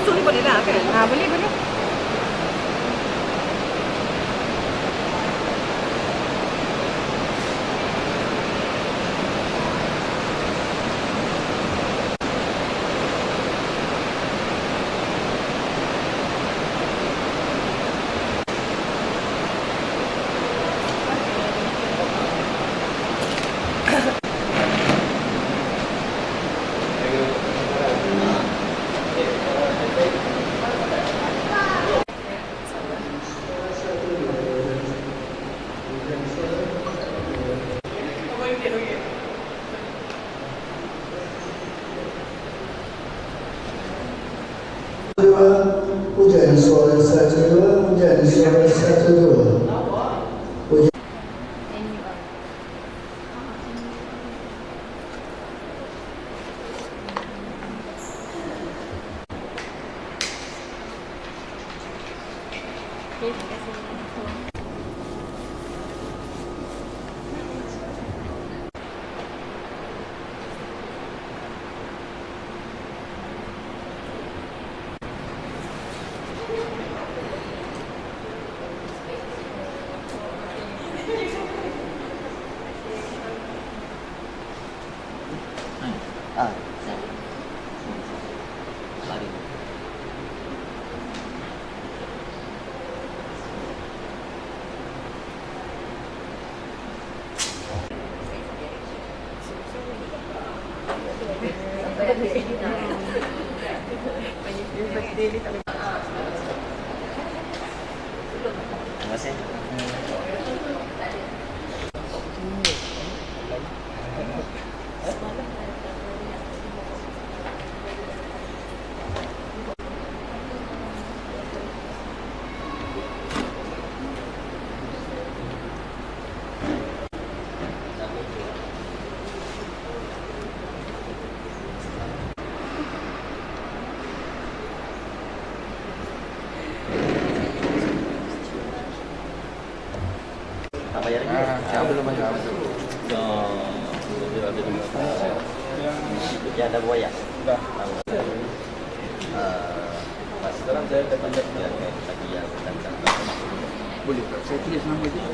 kosong ni boleh lah kan? Boleh, boleh. Hujan suara 1, 2, hujan suara 1, 2. Terima kasih. Terima kasih. Tak bayar lagi? Saya belum bayar. Dia ada dua. Yang ada buaya? Dah. Sekarang saya akan tanya lagi yang tentang Boleh tak? Saya tulis nama dia.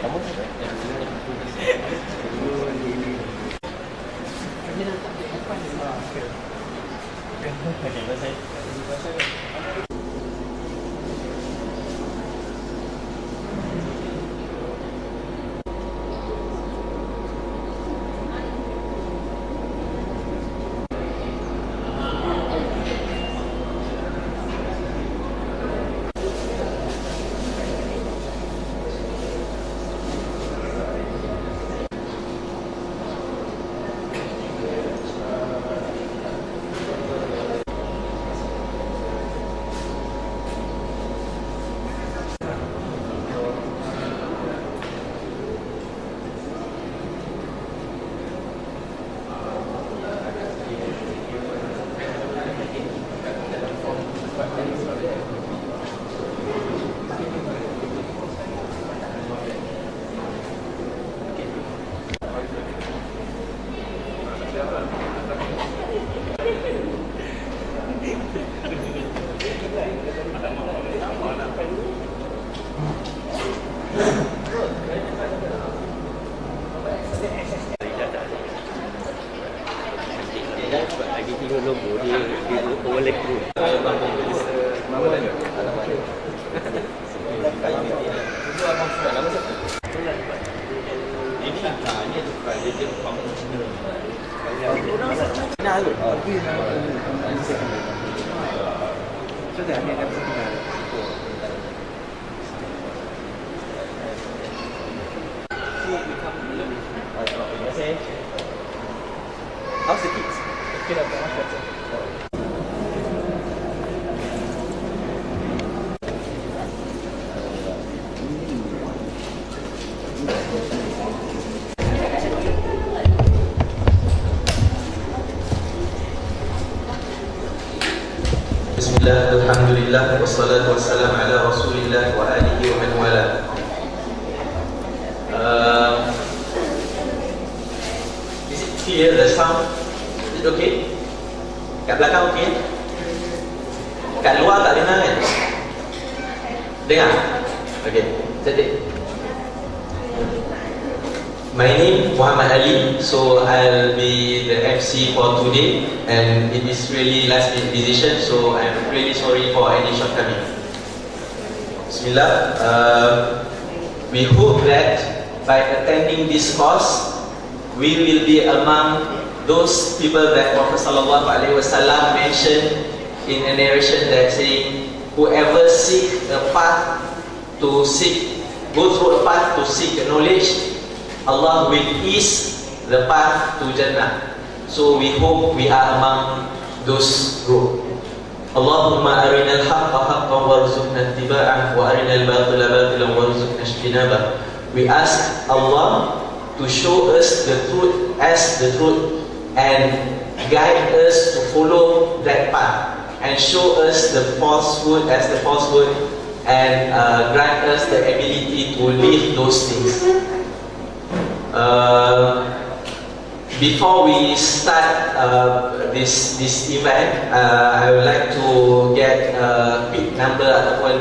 Kamu? Lagi tengok logo dia oleh kru. Nama dia? Nama dia. Ini dia Nah, lu. Sudah, ni akan sebentar. Terima kasih. How's the kids? Okay, dah much better. Bismillah, alhamdulillah. Alhamdulillah wassalatu wassalamu ala Rasulillah wa alihi wa man wala. Is it clear the sound? Is it okay? Kat belakang okay? Kat luar tak dengar kan? Dengar? Okay, cantik. My name Muhammad Ali, so I'll be the MC for today, and it is really last minute decision, so I'm really sorry for any shortcoming. Bismillah. We hope that by attending this course, we will be among those people that Prophet Sallallahu Alaihi Wasallam mentioned in a narration that saying, whoever seek a path to seek, go through a path to seek knowledge, Allah will ease the path to Jannah. So we hope we are among those group. Allahumma arinal haqqa haqqan warzuqna ittiba'ah wa arinal batila batilan warzuqna ijtinabah. We ask Allah to show us the truth as the truth and guide us to follow that path, and show us the falsehood as the falsehood, and grant us the ability to leave those things. Before we start this event, I would like to get a quick number ataupun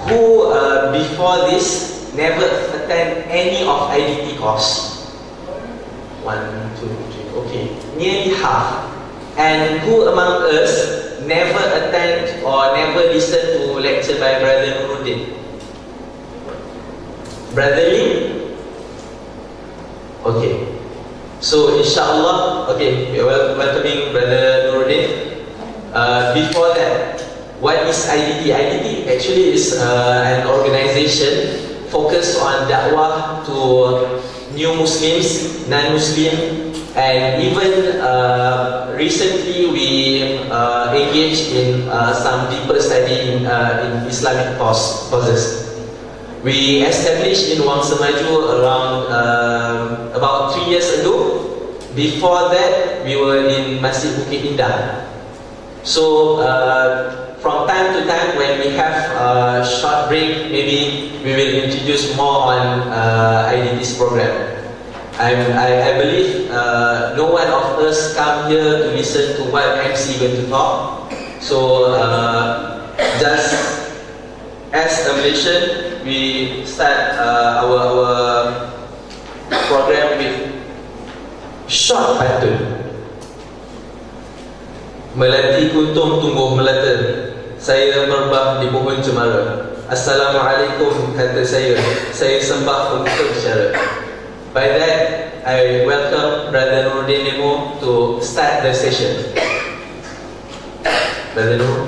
who before this never attend any of IDT course. 1, 2, 3, okay, nearly half. And who among us never attend or never listen to lecture by Brother Nuruddin? Brother Lee? Okay. So insyaAllah, okay, we are welcoming Brother Nuruddin. Before that, what is IDT? IDT actually is an organization focused on da'wah to new Muslims, non-Muslim, and even recently we engaged in some deeper study in Islamic causes. We established in Wang Semaju around about 3 years ago. Before that, we were in Masjid Bukit Indah. So from time to time, when we have a short break, maybe we will introduce more on IDT's program. I believe no one of us come here to listen to what MC is going to talk. So just as a Malaysian, we start our program with short pantun. Melati kuntum tumbuh melata, saya merbah di pohon cemara. Assalamualaikum kata saya sembah untuk bicara. By that, I welcome Brother Nuruddin Nemo to start the session. Brother Nur.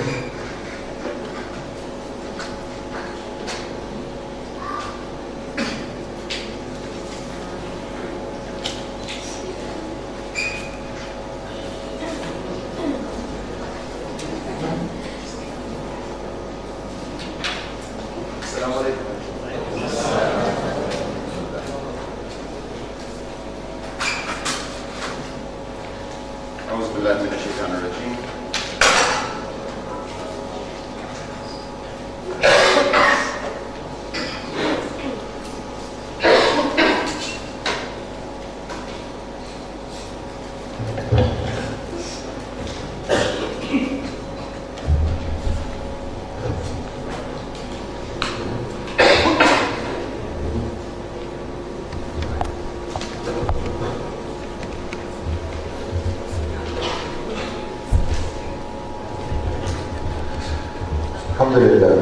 Alhamdulillah.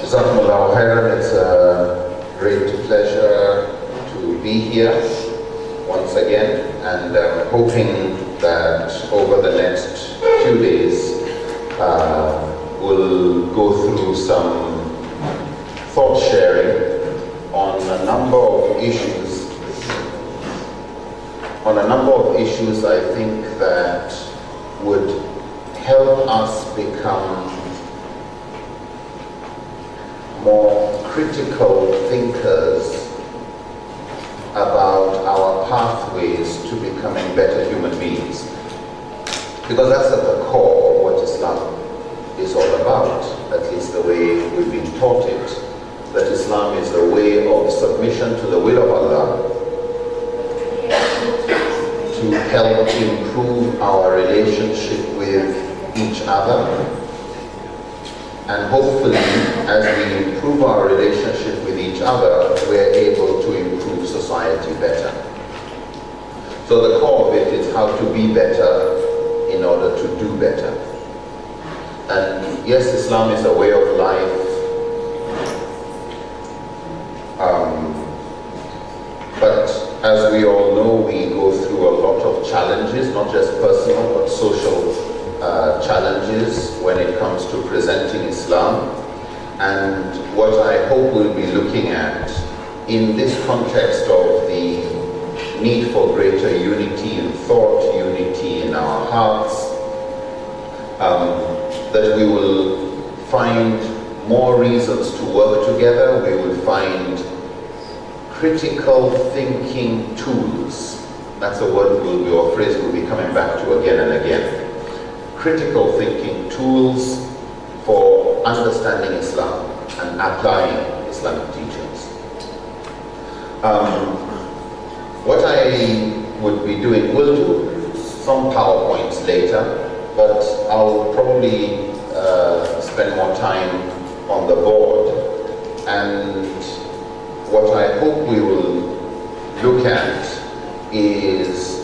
Jazakumullahu khairan. It's a great pleasure to be here once again, and hoping that over the next few days we'll go through some thought sharing on a number of issues. I think that would help us become more critical thinkers about our pathways to becoming better human beings. Because that's at the core of what Islam is all about, at least the way we've been taught it, that Islam is a way of submission to the will of Allah to help improve our relationship with each other, and hopefully as we improve our relationship with each other, we're able to improve society better. So the core of it is how to be better in order to do better. And yes, Islam is a way of life, but as we all know, we go through a lot of challenges, not just personal but social challenges when it comes to presenting Islam. And what I hope we'll be looking at in this context of the need for greater unity in thought, unity in our hearts, that we will find more reasons to work together. We will find critical thinking tools. That's a word or phrase we'll be coming back to again and again. Critical thinking tools for understanding Islam and applying Islamic teachings. What I would be doing, we'll do some PowerPoints later, but I'll probably spend more time on the board. And what I hope we will look at is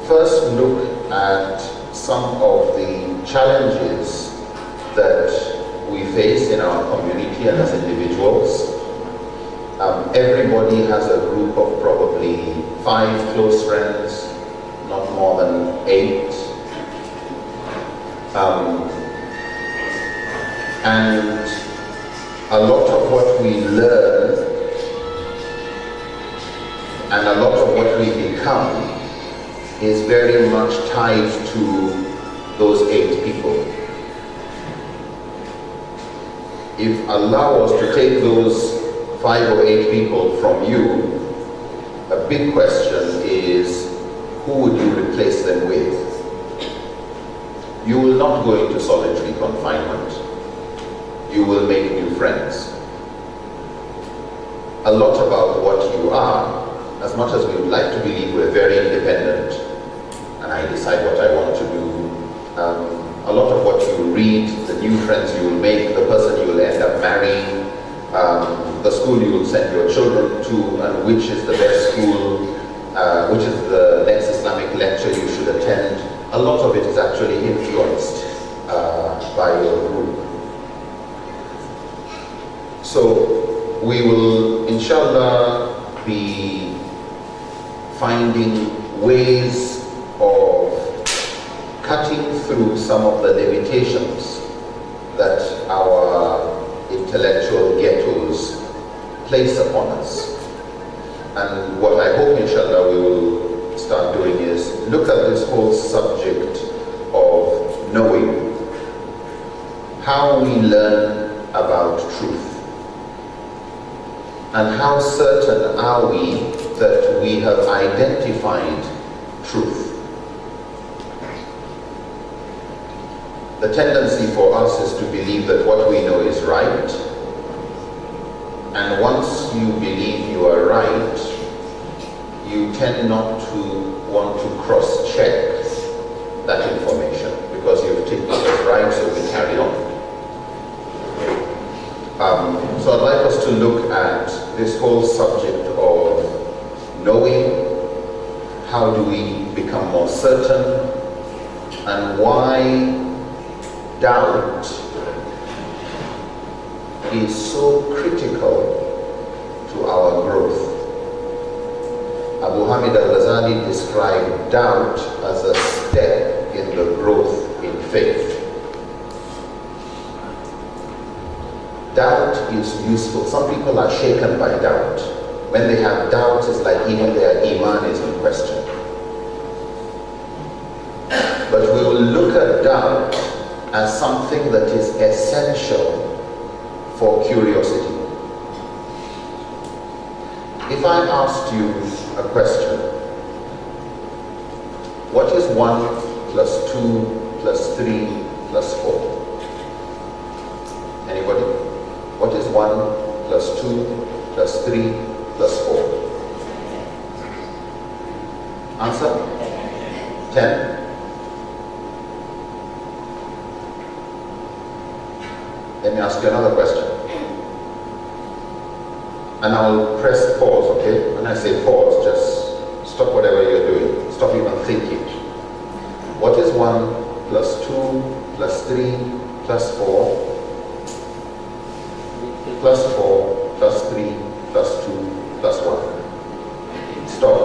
first look at some of the challenges that we face in our community and as individuals. Everybody has a group of probably 5 close friends, not more than 8. And a lot of what we learn and a lot of what we become is very much tied to those 8 people. If Allah was to take those 5 or 8 people from you, a big question is, who would you replace them with? You will not go into solitary confinement. You will make new friends. A lot about what you are, as much as we would like to believe we're very independent, and I decide what I want to do, a lot of what you read, the new friends you will make, the person you will end up marrying, the school you will send your children to, and which is the best school, which is the next Islamic lecture you should attend, a lot of it is actually influenced by your group. So we will, inshallah, be finding ways of cutting through some of the limitations that our intellectual ghettos place upon us. And what I hope, inshallah, we will start doing is look at this whole subject of knowing, how we learn about truth, and how certain are we that we have identified truth. The tendency for us is to believe that what we know is right, and once you believe you are right, you tend not to want to cross-check that information because you've taken it as right, so we carry on. So I'd like us to look at this whole subject of knowing, how do we become more certain, and why doubt is so critical to our growth. Abu Hamid al-Ghazali described doubt as a step in the growth in faith. Doubt is useful. Some people are shaken by doubt. When they have doubt, it's like even their iman is in question. But we will look at doubt as something that is essential for curiosity. If I asked you a question, what is 1 + 2 2 plus 3 plus 4? Anybody? What is 1 plus 2 plus 3 plus 4? Answer? 10. Let me ask you another question. And I'll press pause, okay? When I say pause, just stop whatever you're doing. Stop even thinking. What is 1 plus 2 plus 3 plus 4 plus 4 plus 3 plus 2 plus 1? Stop.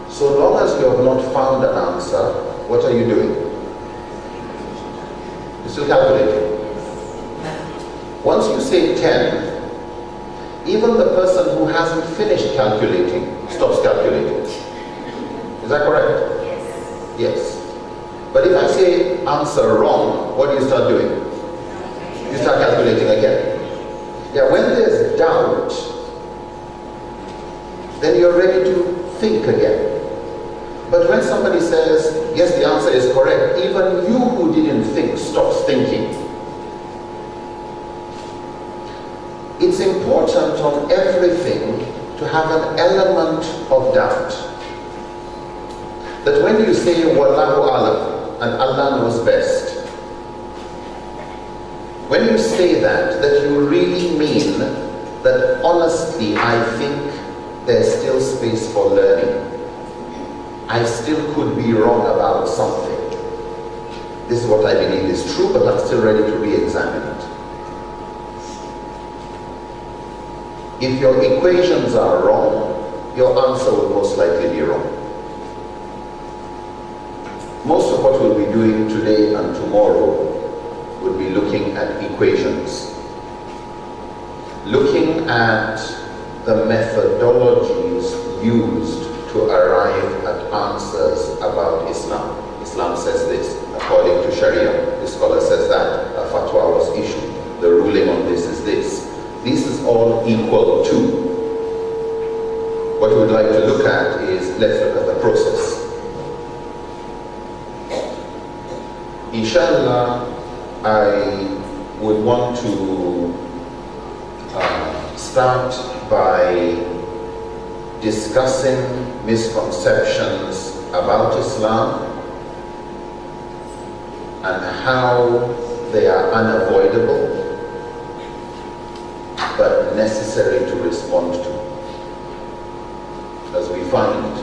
So long as you have not found an answer, what are you doing? You're still calculating. Once you say 10, even the person who hasn't finished calculating stops calculating. Is that correct? Yes. Yes. But if I say answer wrong, what do you start doing? You start calculating again. Yeah, when there's doubt, then you're ready to think again. But when somebody says, yes, the answer is correct, even you who didn't think stops thinking. It's important on everything to have an element of doubt. That when you say, Wallahu alam, and Allah knows best, when you say that you really mean that honestly, I think there's still space for learning. I still could be wrong about something. This is what I believe is true, but I'm still ready to re-examine it. If your equations are wrong, your answer will most likely be wrong. Most of what we'll be doing today and tomorrow would be looking at equations. Looking at the methodologies used to arrive at answers about Islam. Islam says this, according to Sharia. The scholar says that. A fatwa was issued. The ruling on this is this. This is all equal to. What we would like to look at is, let's look at the process. Inshallah, I would want to start by discussing misconceptions about Islam and how they are unavoidable but necessary to respond to. As we find,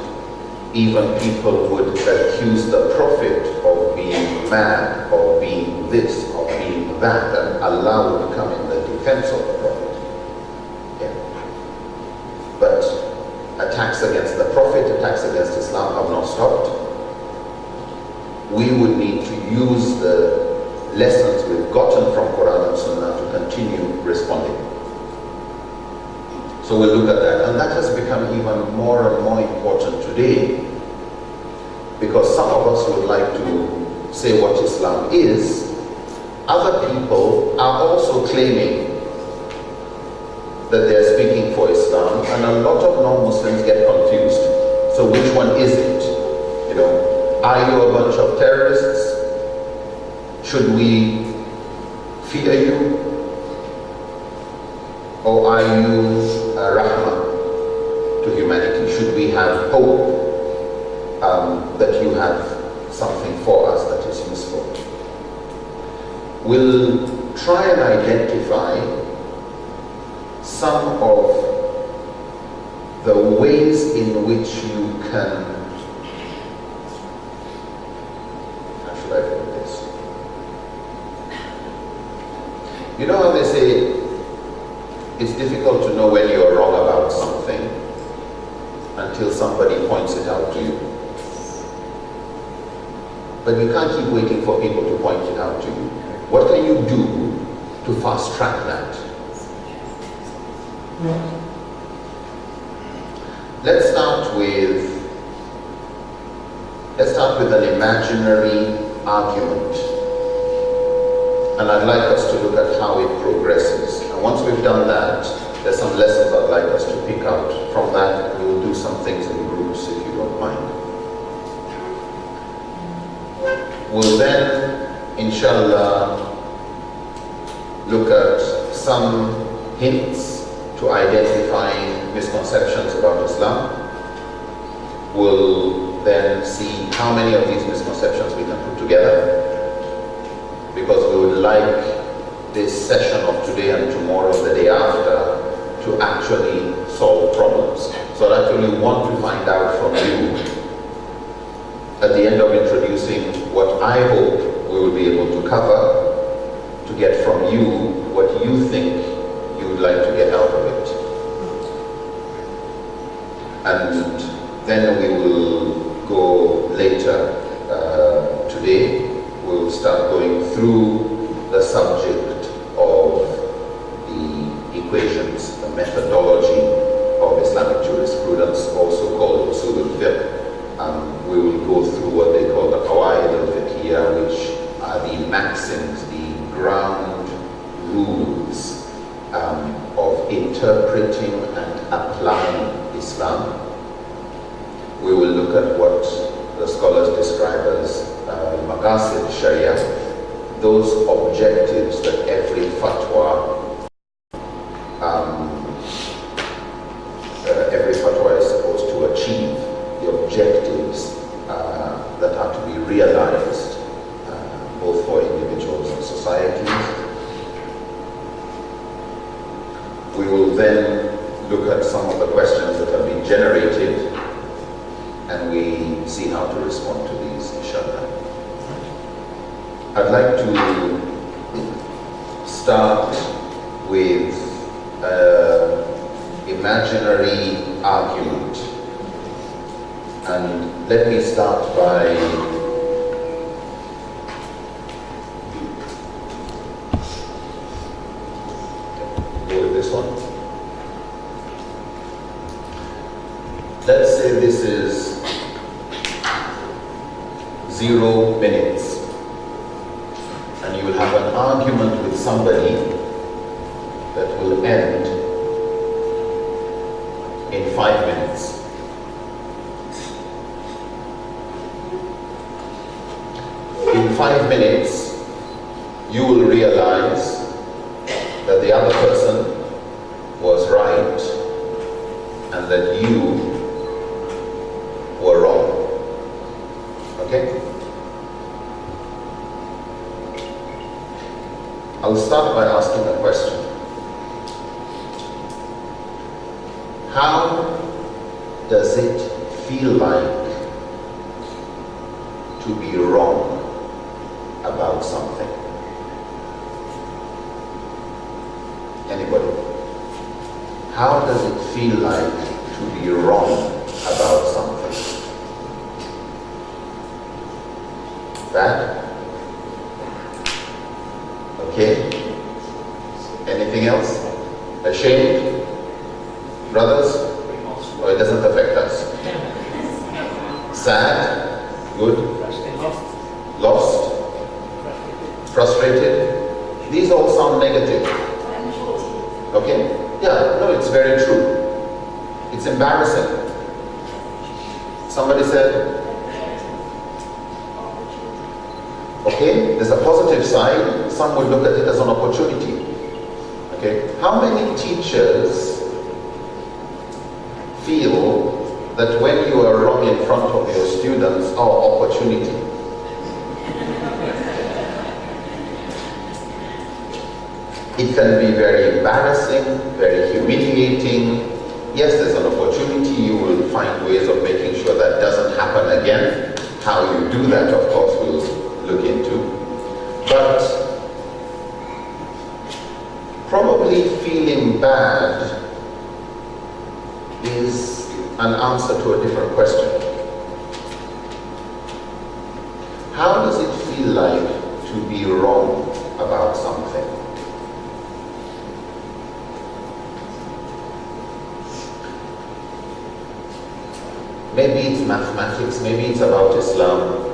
even people would accuse the Prophet of being mad, of being this, of being that, and Allah would come in the defense of the Prophet. Yeah. But attacks against the Prophet, attacks against Islam have not stopped. We would need to use the lessons we've gotten from Quran and Sunnah to continue responding. So we'll look at that. And that has become even more and more important today, because some of us would like to say what Islam is. Other people are also claiming that they're speaking for Islam, and a lot of non-Muslims get confused. So which one is it? You know, are you a bunch of terrorists? Should we fear you? Or are you a rahmah to humanity? Should we have hope that you have something for us that is useful? We'll try and identify some of the ways in which you can, how should I put this? You know how they say it's difficult to know when you're wrong about something until somebody points it out to you. But you can't keep waiting for people to point it out to you. What can you do to fast track that? Let's start with an imaginary argument. And I'd like us to look at how it progresses. And once we've done that, there's some lessons I'd like us to pick out from that. We will do some things in groups We'll then, inshallah, look at some hints to identifying misconceptions about Islam. We'll then see how many of these misconceptions we can put together, because we would like this session of today and tomorrow and the day after to actually solve problems. So I actually want to find out from you at the end of introducing what I hope we will be able to cover, to get from you what you think you would like to get out of it. And then we will go later today, we will start going through the subject of the equations, the methodology of Islamic jurisprudence, also called usul al-fiqh. We will go through what they call the qawaid al-fiqhiyya, which are the maxims, the ground rules of interpreting and applying Islam. We will look at what the scholars describe as maqasid sharia, those objectives that every fatwa is supposed to achieve, the objectives that are to be realized both for individuals and societies. We will then look at some of the questions that have been generated, and we see how to respond to these, inshallah. I'd like to start with an imaginary argument. And let me start by go with this one. Let's say this is 0 minutes, and you will have an argument with somebody that will end in 5 minutes. In 5 minutes, you will realize that the other person was right and that you were wrong. Okay? I'll start by asking a question. How does it feel like to be wrong about something? Anybody? How does it feel like to be wrong about something? Bad? Okay. Anything else? Ashamed? Brothers? Or it doesn't affect us? Sad? Good? Lost? Frustrated? These all sound negative. Okay? Yeah, no, it's very true. It's embarrassing. Somebody said, okay, there's a positive side. Some would look at it as an opportunity. Okay? How many teachers feel that when you are wrong in front of your students, opportunity? It can be very embarrassing, very humiliating. Yes, there's an opportunity. You will find ways of making sure that doesn't happen again. How you do that, of course, we'll look into. But probably feeling bad is an answer to a different question. How does it feel like to be wrong about something? Maybe it's mathematics, maybe it's about Islam.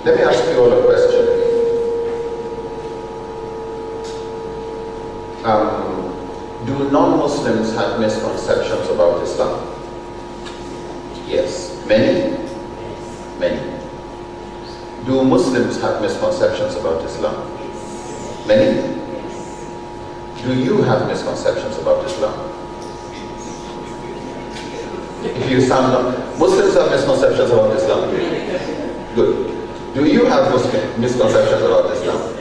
Let me ask you all a question. Do non-Muslims have misconceptions about Islam? Yes. Many? Many. Do Muslims have misconceptions about Islam? Many? Do you have misconceptions about Islam? If you sound Muslims have misconceptions about Islam? Good. Do you have misconceptions about Islam?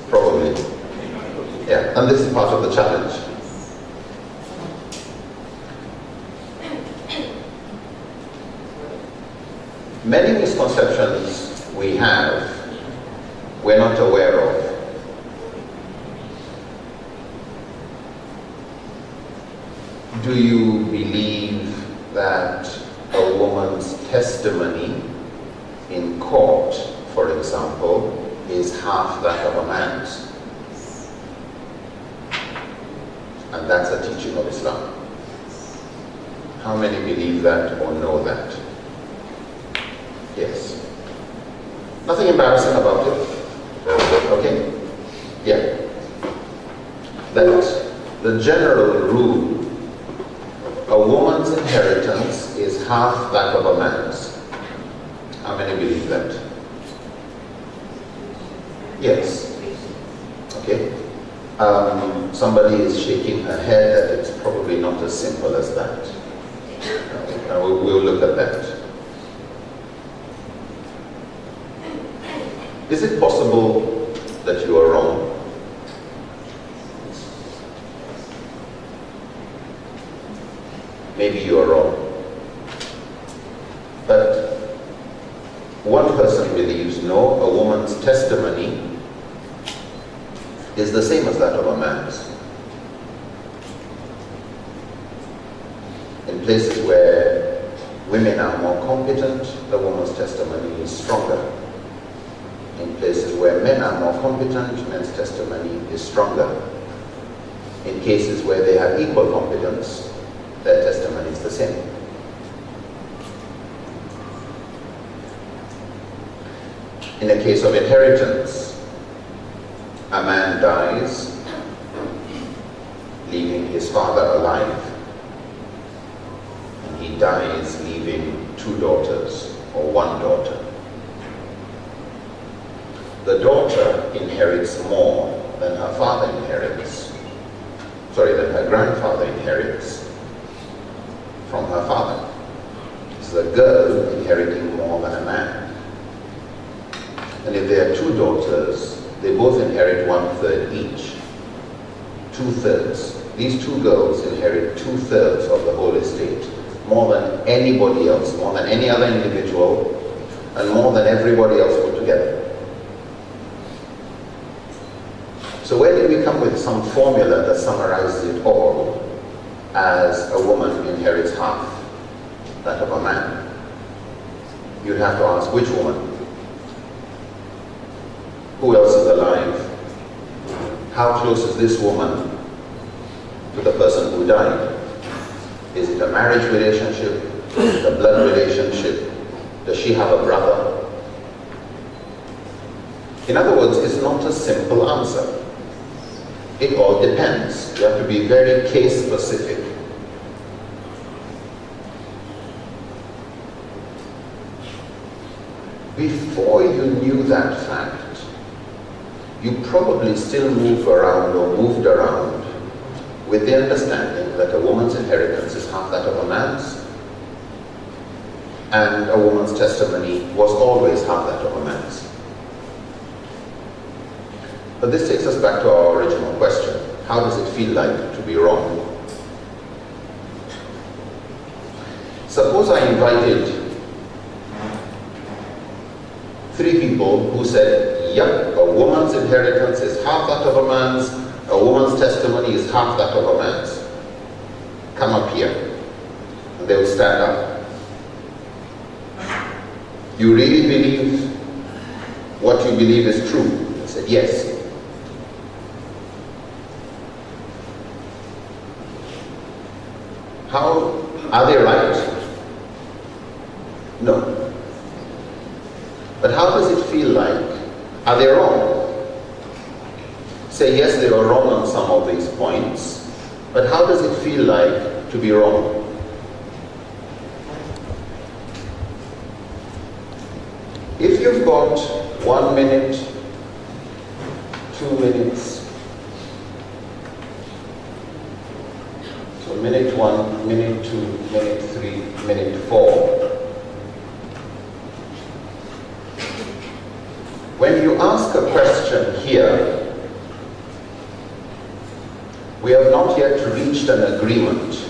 Probably. Yeah, and this is part of the challenge. Many misconceptions we have, we're not aware of. Do you believe that a woman's testimony in court, for example, is half that of a man's? And that's a teaching of Islam. How many believe that or know that? Yes. Nothing embarrassing about it. Okay? Yeah. That the general rule, a woman's inheritance is half that of a man's. How many believe that? Yes. Okay. Somebody is shaking her head that it's probably not as simple as that. We'll look at that. Is it possible that you are wrong? Maybe you are wrong. But one person believes, no, a woman's testimony is the same as that of a man's. In places where women are more competent, the woman's testimony is stronger. In places where men are more competent, men's testimony is stronger. In cases where they have equal competence, their testimony is the same. In a case of inheritance, a man dies, leaving his father alive, and he dies leaving 2 daughters or 1 daughter. The daughter inherits more than her father inherits, than her grandfather inherits from her father. It's the girl inheriting more than a man. And if there are 2 daughters, they both inherit 1/3 each. 2/3. These 2 girls inherit 2/3 of the whole estate, more than anybody else, more than any other individual, and more than everybody else put together. So where did we come with some formula that summarizes it all as a woman inherits half that of a man? You'd have to ask, which woman? Who else is alive? How close is this woman to the person who died? Is it a marriage relationship? Is it a blood relationship? Does she have a brother? In other words, it's not a simple answer. It all depends. You have to be very case specific. Before you knew that fact, you probably still moved around with the understanding that a woman's inheritance is half that of a man's, and a woman's testimony was always half that of a man's. But this takes us back to our original question. How does it feel like to be wrong? Suppose I invited 3 people who said, yep, a woman's inheritance is half that of a man's, a woman's testimony is half that of a man's. Come up here. And they will stand up. You really believe what you believe is true? I said, yes. How are they right? No. Are they wrong? Say yes, they were wrong on some of these points, but how does it feel like to be wrong? If you've got 1 minute, 2 minutes, so minute 1, minute 2, minute 3, minute 4, when you ask a question here, we have not yet reached an agreement.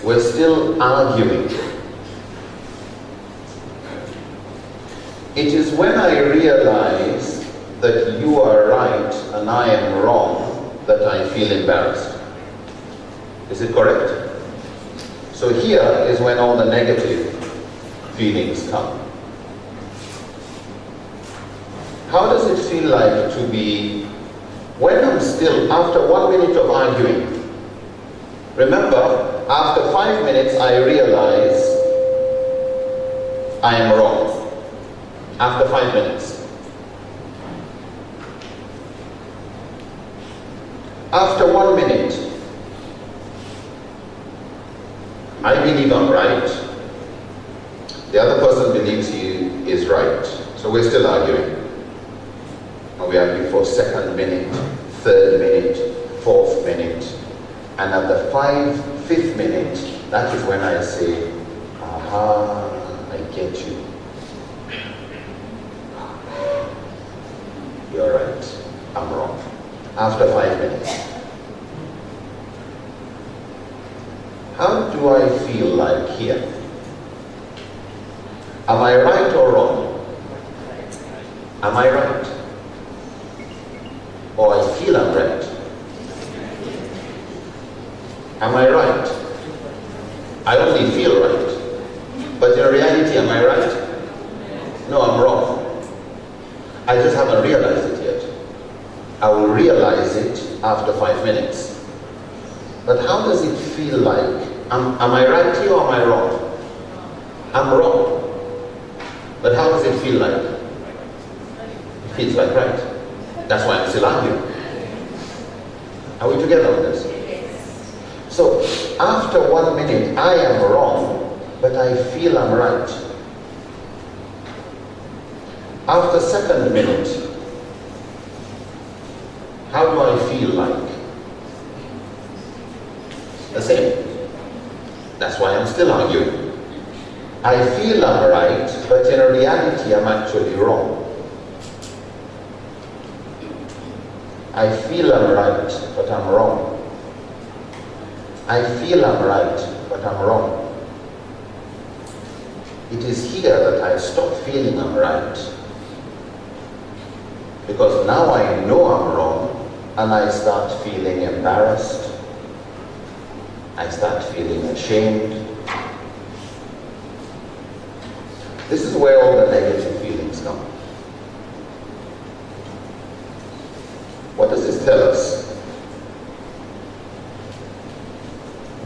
We're still arguing. It is when I realize that you are right and I am wrong that I feel embarrassed. Is it correct? So here is when all the negative feelings come. How does it feel like to be, when I'm still, after 1 minute of arguing, remember, after 5 minutes I realize I am wrong. After 5 minutes. After 1 minute, I believe I'm right. The other person believes he is right. So we're still arguing. And we argue for 2nd minute, 3rd minute, 4th minute. And at the 5th minute, that is when I say, aha, I get you. You're right, I'm wrong. After 5 minutes. How do I feel like here? Am I right or wrong? Am I right? Or I feel I'm right? Am I right? I only feel right. But in reality, am I right? No, I'm wrong. I just haven't realized it yet. I will realize it after 5 minutes. But how does it feel like? Am I right here or am I wrong? I'm wrong. But how does it feel like? It feels like right. That's why I'm still arguing. Are we together on this? So, after 1 minute, I am wrong, but I feel I'm right. After 2nd minute, how do I feel like? The same. That's why I'm still arguing. I feel I'm right, but in reality I'm actually wrong. I feel I'm right, but I'm wrong. I feel I'm right, but I'm wrong. It is here that I stop feeling I'm right. Because now I know I'm wrong, and I start feeling embarrassed. I start feeling ashamed. This is where all the negative feelings come. What does this tell us?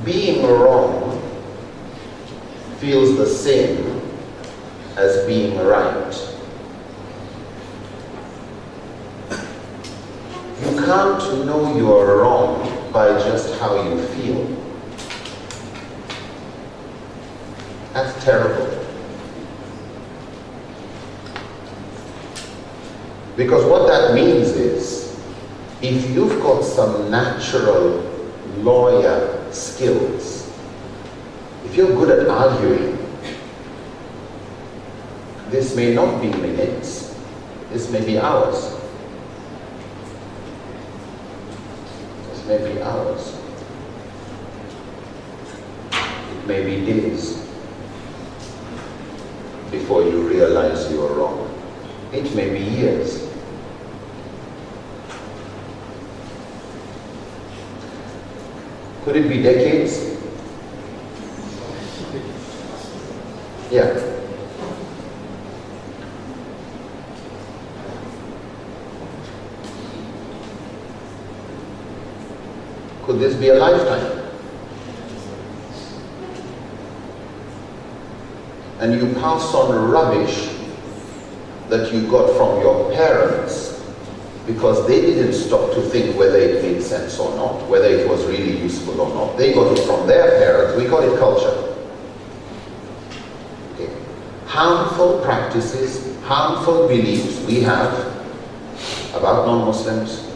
Being wrong feels the same as being right. You can't know you are wrong by just how you feel. That's terrible. Because what that means is, if you've got some natural lawyer skills, if you're good at arguing, this may not be minutes, this may be hours. This may be hours. It may be days before you realize you are wrong. It may be years. Could it be decades? Yeah. Could this be a lifetime? And you pass on rubbish that you got from your parents because they didn't stop to think whether it made sense or not, whether it was really useful or not. They got it from their parents. We call it culture. Okay. Harmful practices, harmful beliefs we have about non-Muslims,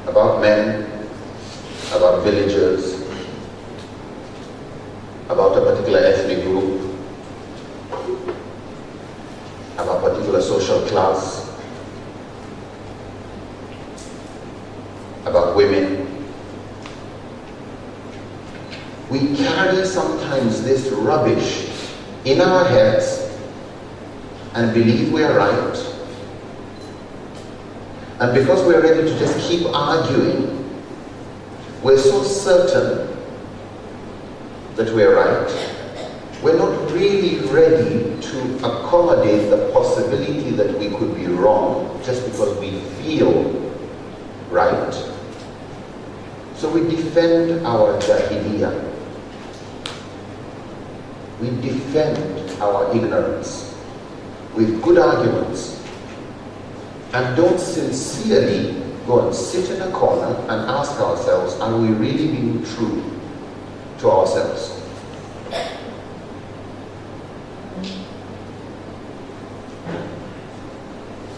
about men, about villagers, about a particular ethnic group, about a particular social class, about women. We carry sometimes this rubbish in our heads and believe we are right. And because we're ready to just keep arguing, we're so certain that we're right, we're not really ready to accommodate the possibility that we could be wrong just because we feel right. So we defend our jahiliyyah. We defend our ignorance with good arguments, and don't sincerely go and sit in a corner and ask ourselves, are we really being true to ourselves?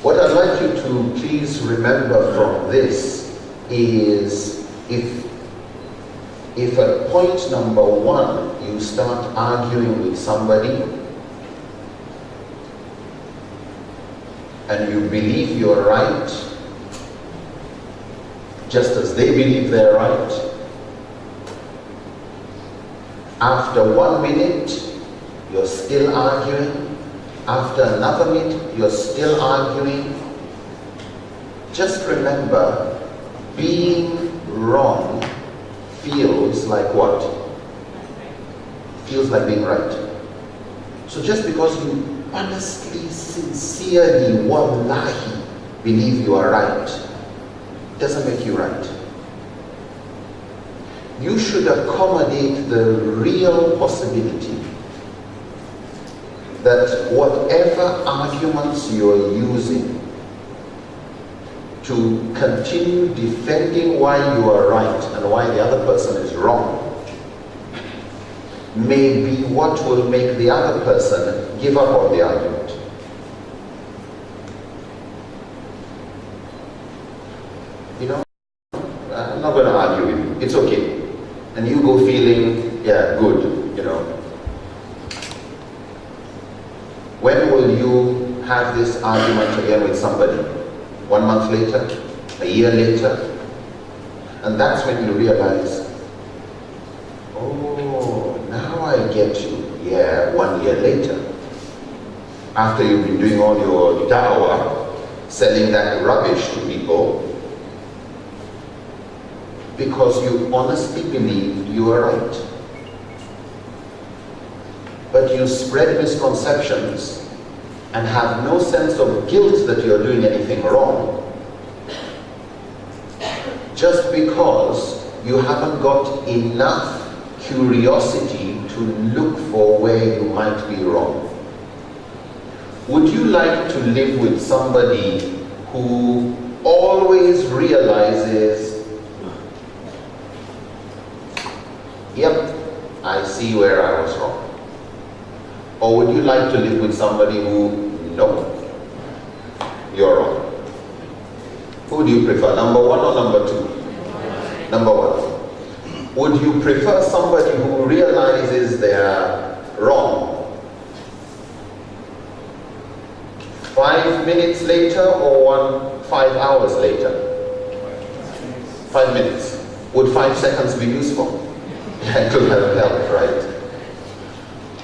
What I'd like you to please remember from this is, if at point number 1 you start arguing with somebody and you believe you're right, just as they believe they're right, after 1 minute you're still arguing, after another minute you're still arguing, just remember, being wrong feels like what? Feels like being right. So just because you honestly, sincerely, wallahi, believe you are right, doesn't make you right. You should accommodate the real possibility that whatever arguments you're using to continue defending why you are right and why the other person is wrong may be what will make the other person give up on the argument. You know, I'm not going to argue with you, it's okay. And you go feeling, yeah, good, you know. When will you have this argument again with somebody? 1 month later? A year later? And that's when you realize, oh, now I get you. Yeah, 1 year later. After you've been doing all your da'wah, selling that rubbish to people, because you honestly believed you were right. But you spread misconceptions and have no sense of guilt that you're doing anything wrong, just because you haven't got enough curiosity to look for where you might be wrong. Would you like to live with somebody who always realizes, yep, I see where I was wrong? Or would you like to live with somebody who, no, you're wrong? Who do you prefer, number 1 or number 2? Number 1. Would you prefer somebody who realizes they're wrong 5 minutes later or 5 hours later? 5 minutes. Would 5 seconds be useful? It could have helped, right?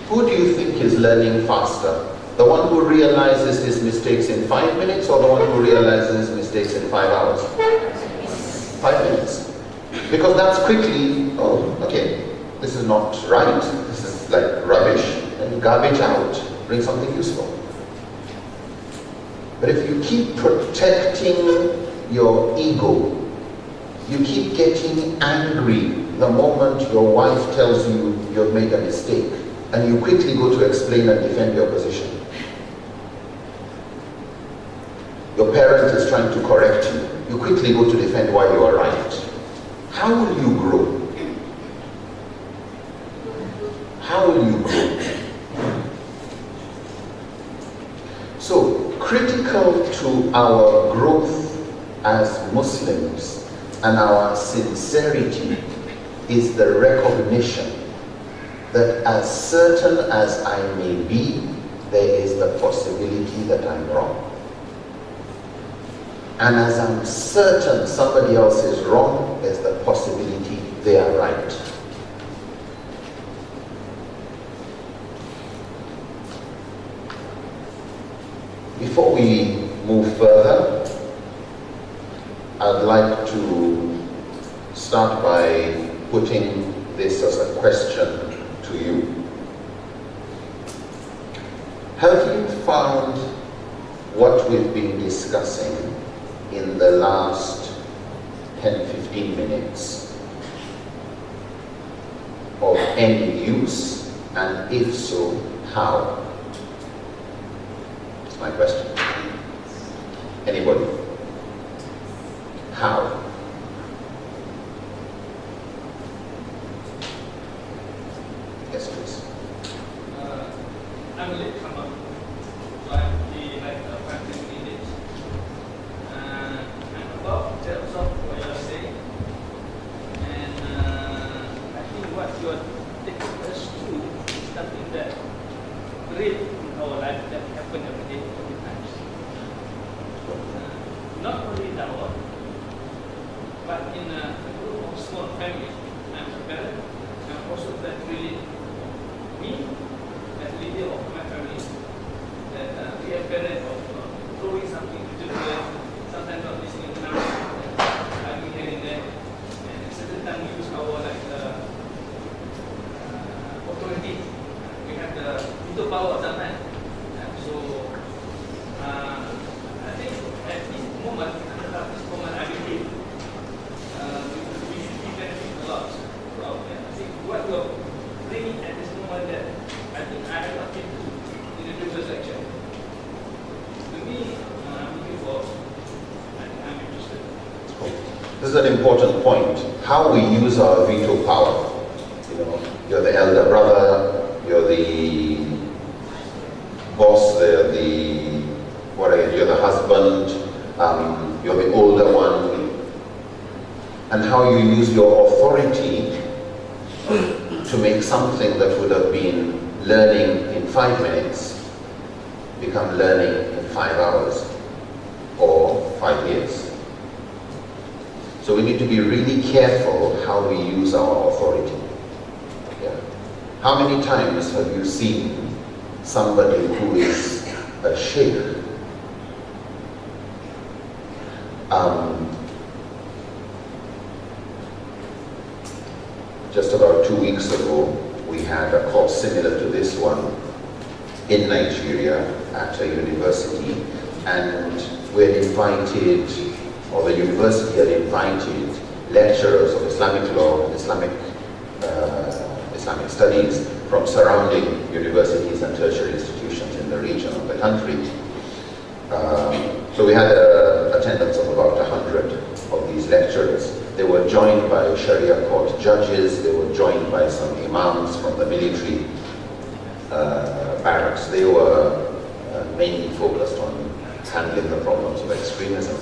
Who do you think is learning faster? The one who realizes his mistakes in 5 minutes or the one who realizes his mistakes in 5 hours? 5 minutes. Because that's quickly, oh, okay, this is not right, this is like rubbish, and garbage out, bring something useful. But if you keep protecting your ego, you keep getting angry the moment your wife tells you you've made a mistake, and you quickly go to explain and defend your position. Your trying to correct you, you quickly go to defend why you are right. How will you grow? How will you grow? So, critical to our growth as Muslims and our sincerity is the recognition that as certain as I may be, there is the possibility that I'm wrong. And as I'm certain somebody else is wrong, there's the possibility they are right. Before we move further, I'd like to start by putting this as a question to you. Have you found what we've been discussing in the last 10-15 minutes of any use, and if so, how? That's my question. Anybody? How? Yes, please. I'm a late comer, so I'm like 5 minutes. I'm about to absorb what you're saying, and I think what you're taking us through is something that real in our life that happen every day, many times. Not only in our work, but in a group of small family. I'm a parent, and also that really me as leader of my family, that we are parents of throwing something to children, sometimes not listening enough, arguing here and there, and at a certain time we use our authority. We have the veto power sometimes. So I think at this moment, I believe we should be benefiting a lot. So I think what you're bringing at this moment that I think I have not been to in the previous lecture. To me, I'm looking for, I'm interested. This is an important point. How we use our veto power. You know, you're the elder brother, you're the boss, you're the husband, you're the older one, and how you use your authority to make something that would have been learning in 5 minutes become learning in 5 hours or 5 years. So we need to be really careful how we use our authority. Yeah. How many times have you seen somebody who is a sheikh just about 2 weeks ago, we had a course similar to this one in Nigeria at a university, and we had invited, or the university had invited lecturers of Islamic law and Islamic studies from surrounding universities and tertiary institutions in the region of the country. So we had an attendance of about 100 of these lecturers. They were joined by Sharia court judges, they were joined by some imams from the military barracks. They were mainly focused on handling the problems of extremism.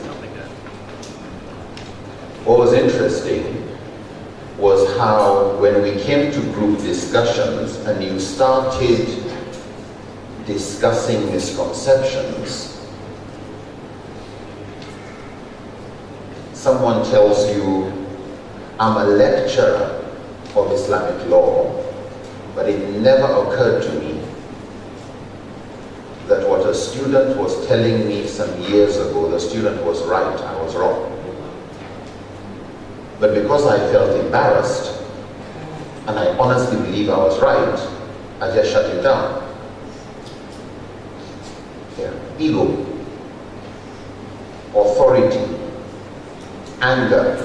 What was interesting was how when we came to group discussions and you started discussing misconceptions, someone tells you, I'm a lecturer of Islamic law, but it never occurred to me that what a student was telling me some years ago, the student was right, I was wrong. But because I felt embarrassed, and I honestly believe I was right, I just shut it down. Yeah. Ego, authority, anger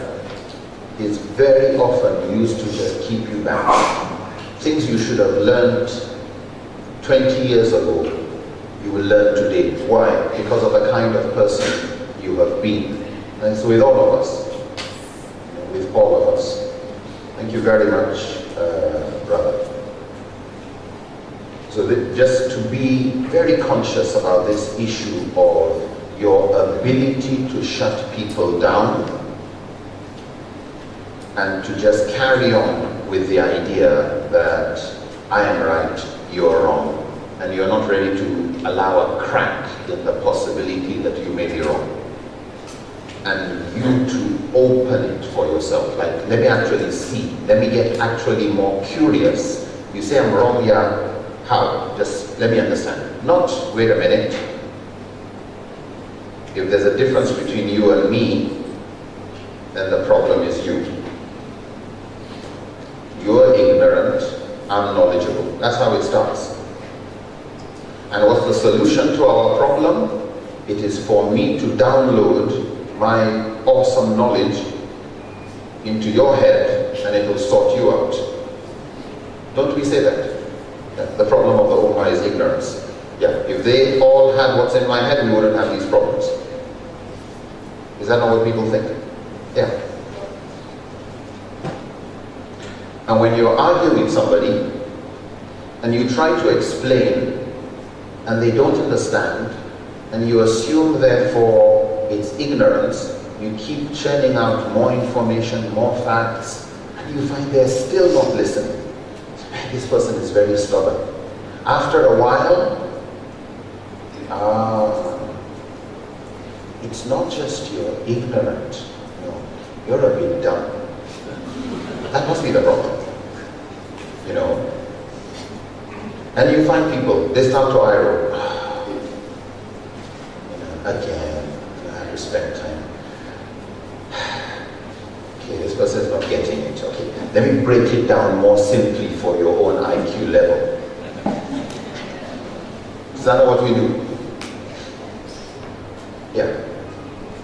is very often used to just keep you back. Things you should have learned 20 years ago, you will learn today. Why? Because of the kind of person you have been. And it's with all of us, with all of us. Thank you very much, brother. So just to be very conscious about this issue of your ability to shut people down and to just carry on with the idea that I am right, you're wrong, and you're not ready to allow a crack in the possibility that you may be wrong. And you to open it for yourself, like, let me actually see, let me get actually more curious. You say I'm wrong, yeah, how? Just let me understand. Not, wait a minute, if there's a difference between you and me, then the problem is you. You're ignorant, I'm knowledgeable. That's how it starts. And what's the solution to our problem? It is for me to download my awesome knowledge into your head and it will sort you out. Don't we say that? The problem of the Ummah is ignorance. Yeah, if they all had what's in my head, we wouldn't have these problems. Is that not what people think? Yeah. And when you're arguing with somebody and you try to explain and they don't understand and you assume therefore it's ignorance, you keep churning out more information, more facts, and you find they're still not listening. This person is very stubborn. After a while, it's not just you're ignorant, no, you're a bit dumb. That must be the problem, you know. And you find people, they start to eye roll. Again, I have to spend time. Okay, this person is not getting it. Okay, let me break it down more simply for your own IQ level. Is that what we do? Yeah.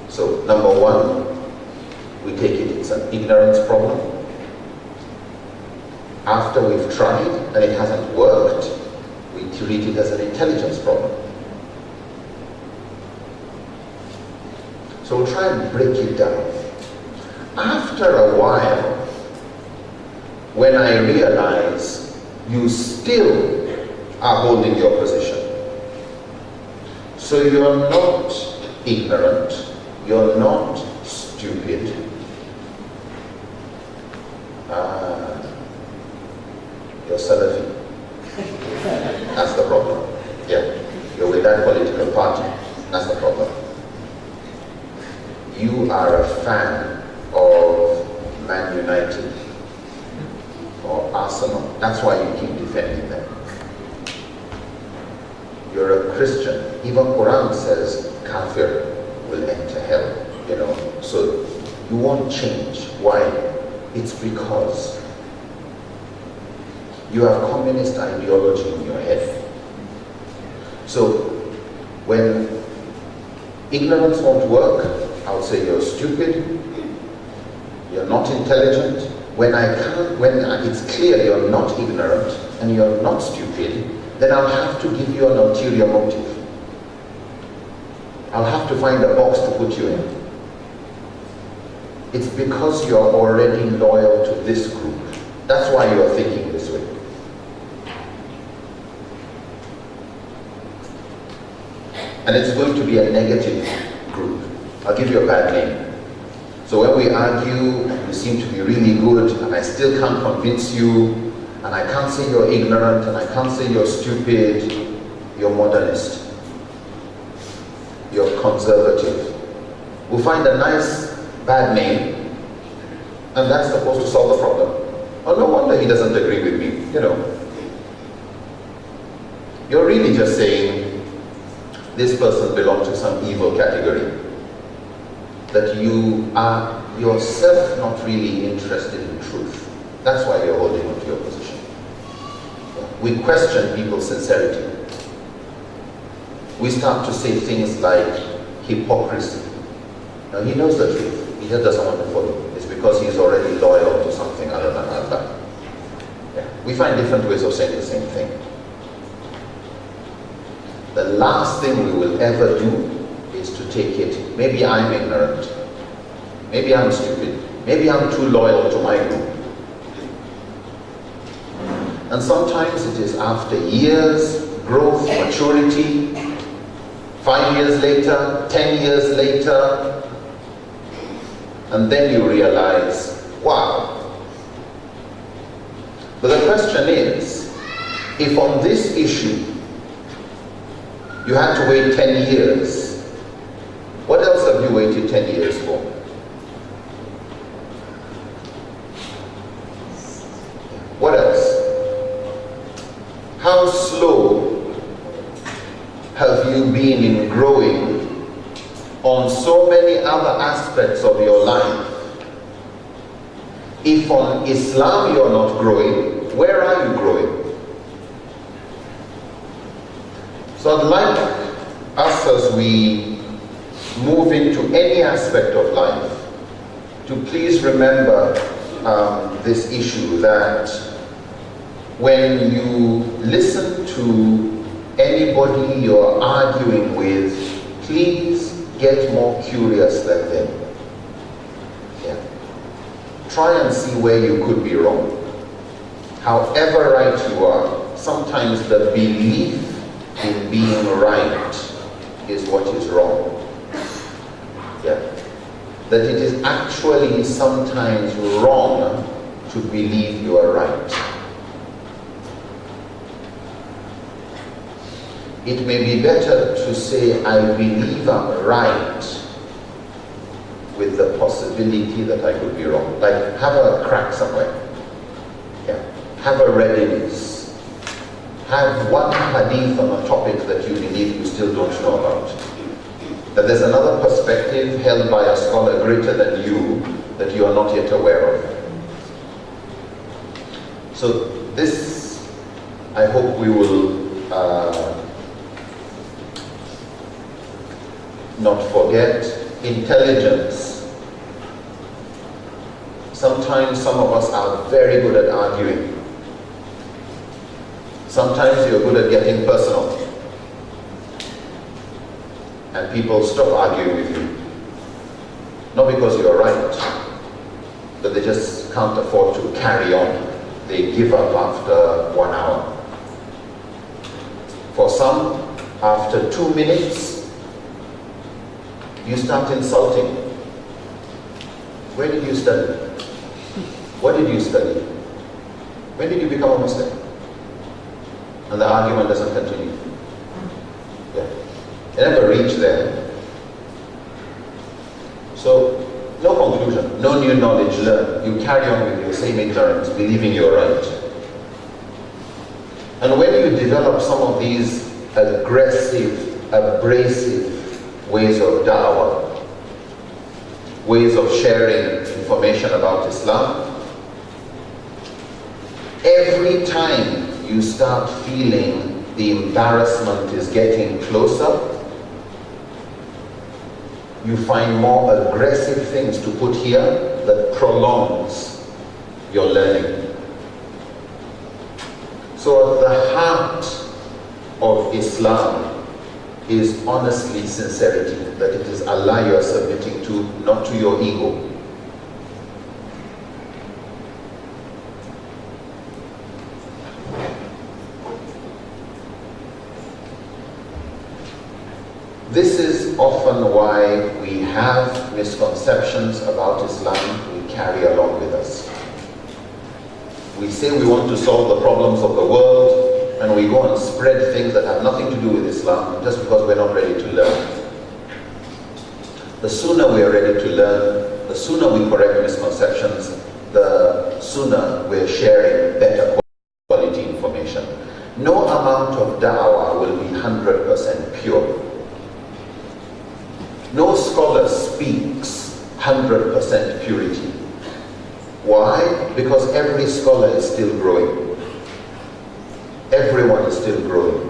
So, number one, we take it's an ignorance problem. After we've tried and it hasn't worked, we treat it as an intelligence problem. So we'll try and break it down. After a while, when I realize you still are holding your position, so you're not ignorant, you're not stupid, you're Salafi. That's the problem. Yeah, you're with that political party. That's the problem. You are a fan of Man United or Arsenal. That's why you keep defending them. You're a Christian. Even Quran says kafir will enter hell. You know, so you won't change. Why? It's because you have communist ideology in your head. So when ignorance won't work, I would say you're stupid, you're not intelligent. When it's clear you're not ignorant and you're not stupid, then I'll have to give you an ulterior motive. I'll have to find a box to put you in. It's because you're already loyal to this group. That's why you're thinking this way. And it's going to be a negative group. I'll give you a bad name. So when we argue, and you seem to be really good, and I still can't convince you, and I can't say you're ignorant, and I can't say you're stupid, you're modernist. You're conservative. We'll find a nice bad name, and that's supposed to solve the problem. Oh, no wonder he doesn't agree with me, you know. You're really just saying, this person belongs to some evil category. That you are yourself not really interested in truth. That's why you're holding on to your position. We question people's sincerity. We start to say things like hypocrisy. Now he knows the truth, he just doesn't want to follow. It's because he's already loyal to something other than Allah. Yeah. We find different ways of saying the same thing. The last thing we will ever do is to take it, maybe I'm ignorant, maybe I'm stupid, maybe I'm too loyal to my group. And sometimes it is after years, growth, maturity, 5 years later, 10 years later, and then you realize, wow. But the question is, if on this issue you had to wait 10 years, what else have you waited 10 years for? What else? How slow have you been in growing on so many other aspects of your life? If on Islam you're not growing, where are you growing? So I'd like us, as we move into any aspect of life, to please remember this issue, that when you listen to anybody you're arguing with, please get more curious than them. Yeah. Try and see where you could be wrong. However right you are, sometimes the belief in being right is what is wrong. Yeah. That it is actually sometimes wrong to believe you are right. It may be better to say, I believe I'm right, with the possibility that I could be wrong. Like, have a crack somewhere. Yeah. Have a readiness. Have one hadith on a topic that you believe you still don't know about. That there's another perspective held by a scholar greater than you that you are not yet aware of. So this, I hope we will not forget. Intelligence. Sometimes some of us are very good at arguing. Sometimes you're good at getting personal. And people stop arguing with you. Not because you're right, but they just can't afford to carry on. They give up after 1 hour. For some, after 2 minutes, you start insulting. Where did you study? What did you study? When did you become a Muslim? And the argument doesn't continue. Yeah. They never reach there. So, no conclusion, no new knowledge learned. You carry on with your same ignorance, believing you're right. And when you develop some of these aggressive, abrasive ways of da'wah, ways of sharing information about Islam, every time you start feeling the embarrassment is getting closer, you find more aggressive things to put here that prolongs your learning. So at the heart of Islam is honestly sincerity, that it is Allah you are submitting to, not to your ego. This is often why we have misconceptions about Islam we carry along with us. We say we want to solve the problems of the world, and we go and spread things that have nothing to do with Islam just because we're not ready to learn. The sooner we are ready to learn, the sooner we correct misconceptions, the sooner we're sharing better quality information. No amount of da'wah will be 100% pure. No scholar speaks 100% purity. Why? Because every scholar is still growing. Everyone is still growing.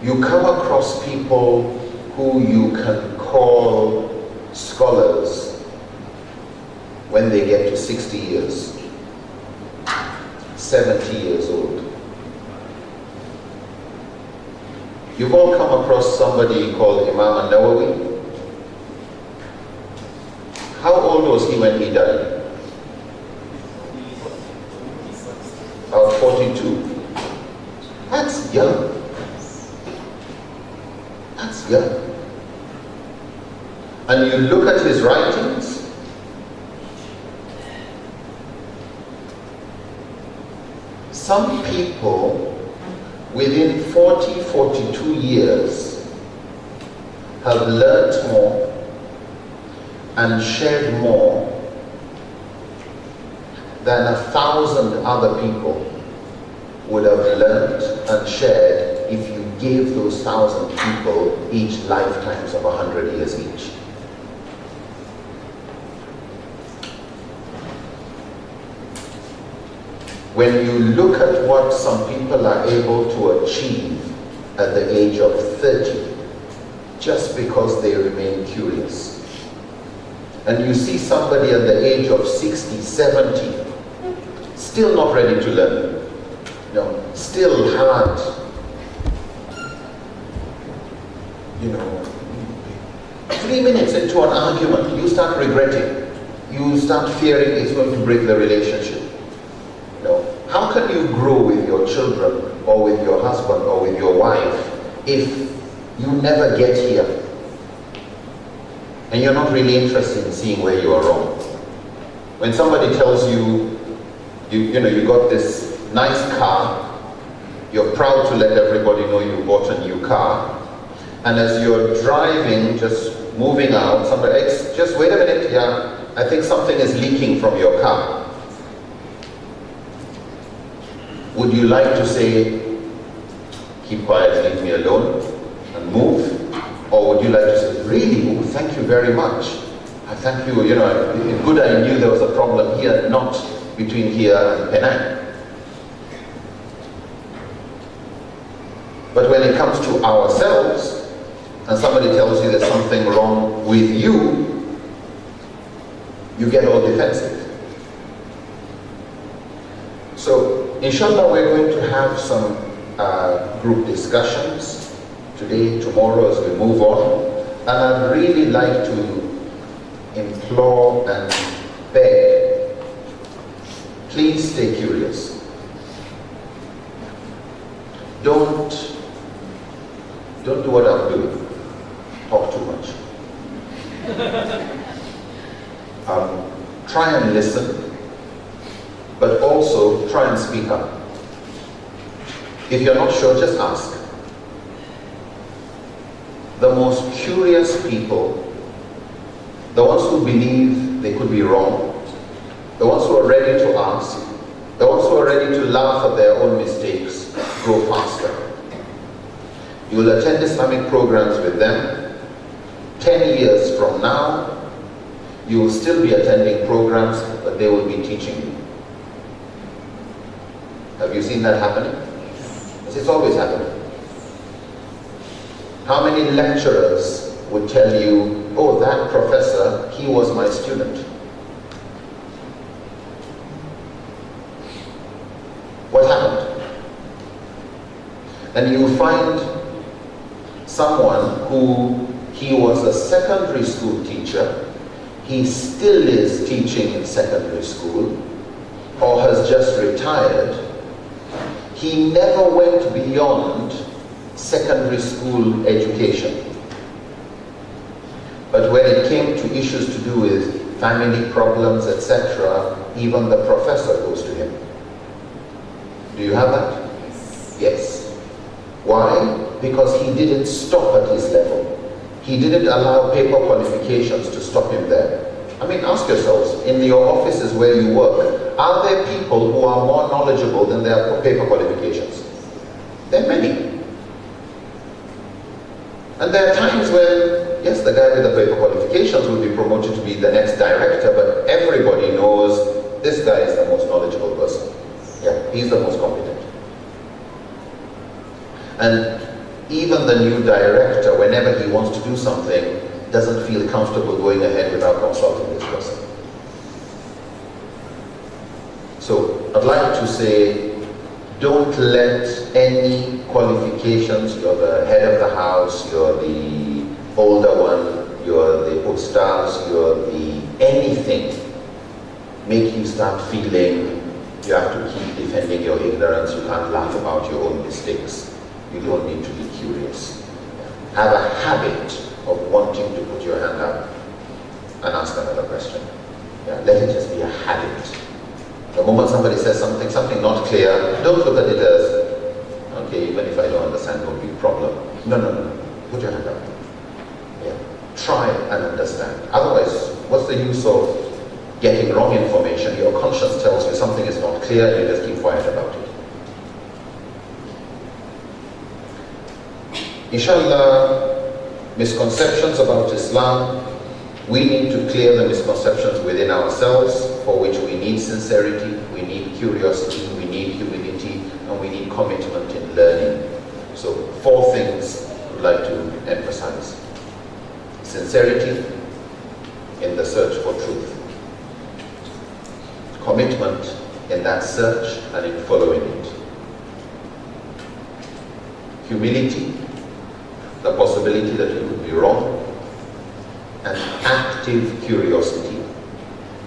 You come across people who you can call scholars when they get to 60 years, 70 years old. You've all come across somebody called Imam Nawawi. How old was he when he died? About 42. That's young. That's young. And you look at his writings, some people within 40, 42 years have learnt more and shared more than 1,000 other people would have learnt and shared if you gave those 1,000 people each lifetimes of 100 years each. When you look at what some people are able to achieve at the age of 30, just because they remain curious, and you see somebody at the age of 60, 70, still not ready to learn, still hard, 3 minutes into an argument, you start regretting, you start fearing it's going to break the relationship. How can you grow with your children or with your husband or with your wife if you never get here and you're not really interested in seeing where you are wrong? When somebody tells you, you got this nice car, you're proud to let everybody know you bought a new car, and as you're driving, just moving out, somebody, just wait a minute, I think something is leaking from your car. Would you like to say, keep quiet, leave me alone, and move? Or would you like to say, really? Oh, thank you very much. I thank you, good I knew there was a problem here, not between here and Penang. But when it comes to ourselves, and somebody tells you there's something wrong with you, you get all defensive. So, inshallah, we're going to have some group discussions today, tomorrow, as we move on. And I'd really like to implore and beg, please stay curious. Don't do what I'm doing. Talk too much. Try and listen, but also try and speak up. If you're not sure, just ask. The most curious people, the ones who believe they could be wrong, the ones who are ready to ask, the ones who are ready to laugh at their own mistakes, grow faster. You will attend Islamic programs with them. 10 years from now, you will still be attending programs, but they will be teaching you. Have you seen that happening? It's always happening. How many lecturers would tell you, oh, that professor, he was my student? What happened? And you find someone who, he was a secondary school teacher, he still is teaching in secondary school, or has just retired. He never went beyond secondary school education. But when it came to issues to do with family problems, etc., even the professor goes to him. Do you have that? Yes. Why? Because he didn't stop at his level. He didn't allow paper qualifications to stop him there. I mean, ask yourselves, in your offices where you work, are there people who are more knowledgeable than their paper qualifications? There are many. And there are times when, yes, the guy with the paper qualifications will be promoted to be the next director, but everybody knows this guy is the most knowledgeable person. Yeah, he's the most competent. And even the new director, whenever he wants to do something, doesn't feel comfortable going ahead without consulting this person. So I'd like to say, don't let any qualifications, you're the head of the house, you're the older one, you're the ustaz, you're the anything, make you start feeling you have to keep defending your ignorance, you can't laugh about your own mistakes. You don't need to be curious. Have a habit of wanting to put your hand up and ask another question. Yeah, let it just be a habit. The moment somebody says something not clear, don't look at it as, okay, even if I don't understand, won't be a problem. No. Put your hand up. Yeah. Try and understand. Otherwise, what's the use of getting wrong information? Your conscience tells you something is not clear, and you just keep quiet about it. Inshallah, misconceptions about Islam, we need to clear the misconceptions within ourselves, for which we need sincerity, we need curiosity, we need humility, and we need commitment in learning. So 4 things I'd like to emphasize. Sincerity in the search for truth. Commitment in that search and in following it. Humility, the possibility that you could be wrong, and active curiosity,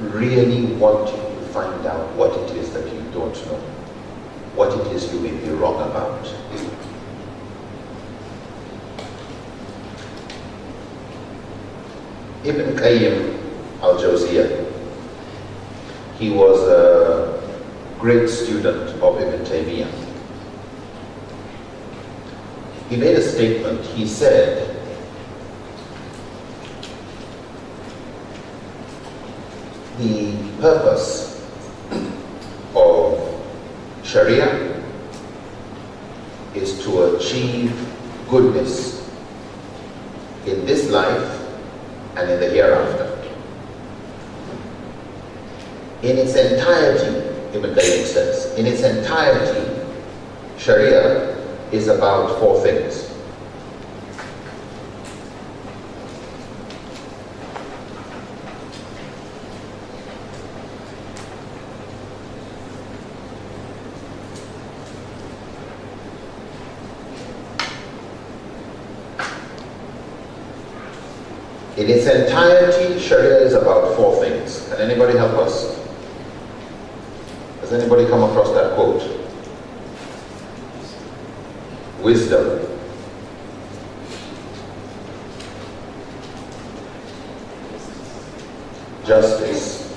really wanting to find out what it is that you don't know, what it is you may be wrong about. Ibn Qayyim al-Jawziyah, he was a great student of Ibn Taymiyyah. He made a statement. He said, the purpose of Sharia is to achieve goodness in this life and in the hereafter. In its entirety, Ibn Qayyim says, in its entirety, Sharia is about 4 things. In its entirety, Sharia is about 4 things. Can anybody help us? Has anybody come across that quote? Wisdom, justice,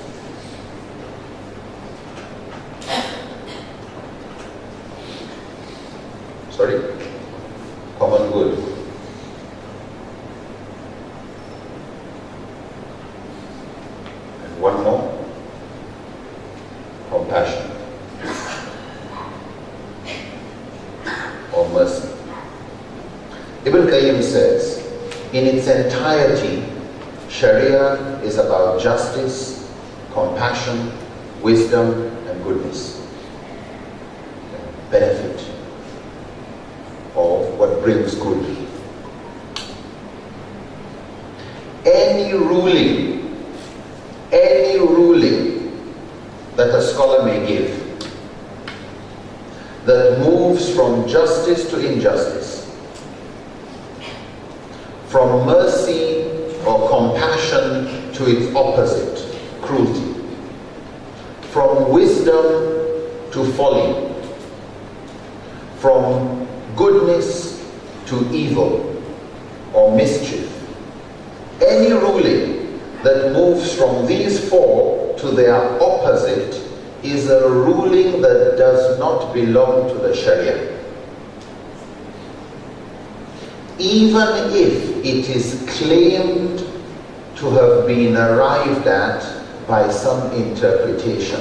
common good, and one more, compassion or mercy. Ibn Qayyim says, in its entirety, Sharia is about justice, compassion, wisdom, and goodness. Benefit, or what brings good. Any ruling that a scholar may give that moves from justice to injustice, from mercy or compassion to its opposite, cruelty, from wisdom to folly, from goodness to evil or mischief. Any ruling that moves from these 4 to their opposite is a ruling that does not belong to the Sharia. Even if it is claimed to have been arrived at by some interpretation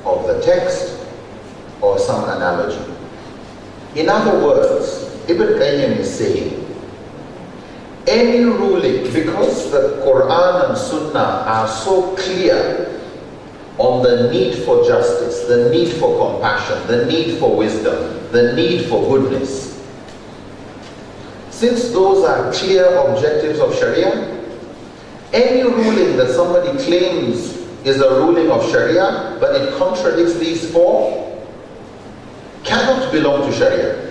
of the text or some analogy. In other words, Ibn Qayyim is saying, any ruling, because the Quran and Sunnah are so clear on the need for justice, the need for compassion, the need for wisdom, the need for goodness. Since those are clear objectives of Sharia, any ruling that somebody claims is a ruling of Sharia, but it contradicts these 4, cannot belong to Sharia.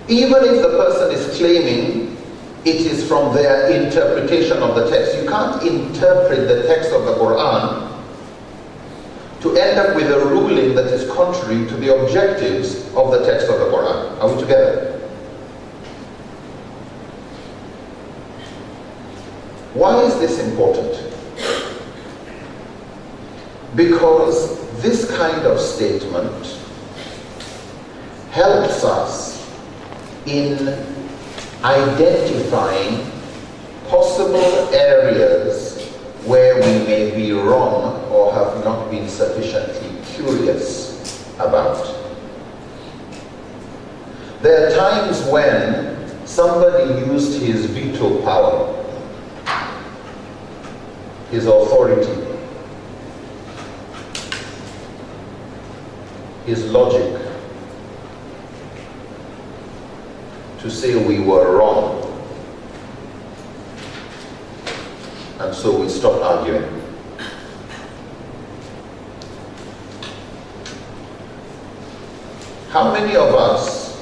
Even if the person is claiming it is from their interpretation of the text. You can't interpret the text of the Quran to end up with a ruling that is contrary to the objectives of the text of the Quran. Are we together? Why is this important? Because this kind of statement helps us in identifying possible areas where we may be wrong or have not been sufficiently curious about. There are times when somebody used his veto power, his authority, his logic, to say we were wrong. And so we stopped arguing. How many of us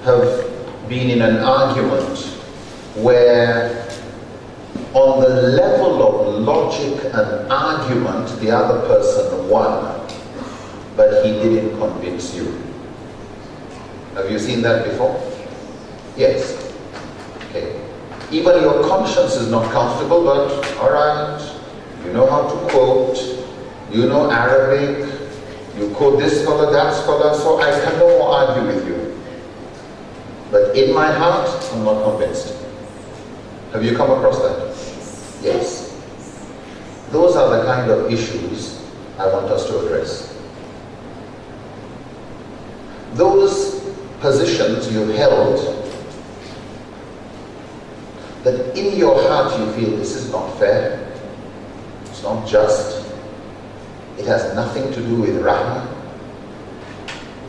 have been in an argument where on the level of logic and argument the other person won, but he didn't convince you? Have you seen that before? Yes. Okay. Even your conscience is not comfortable, but alright, you know how to quote, you know Arabic, you quote this scholar, that scholar, so I can no more argue with you. But in my heart, I'm not convinced. Have you come across that? Yes. Those are the kind of issues I want us to address. Those positions you held, that in your heart you feel this is not fair, it's not just, it has nothing to do with rahmah.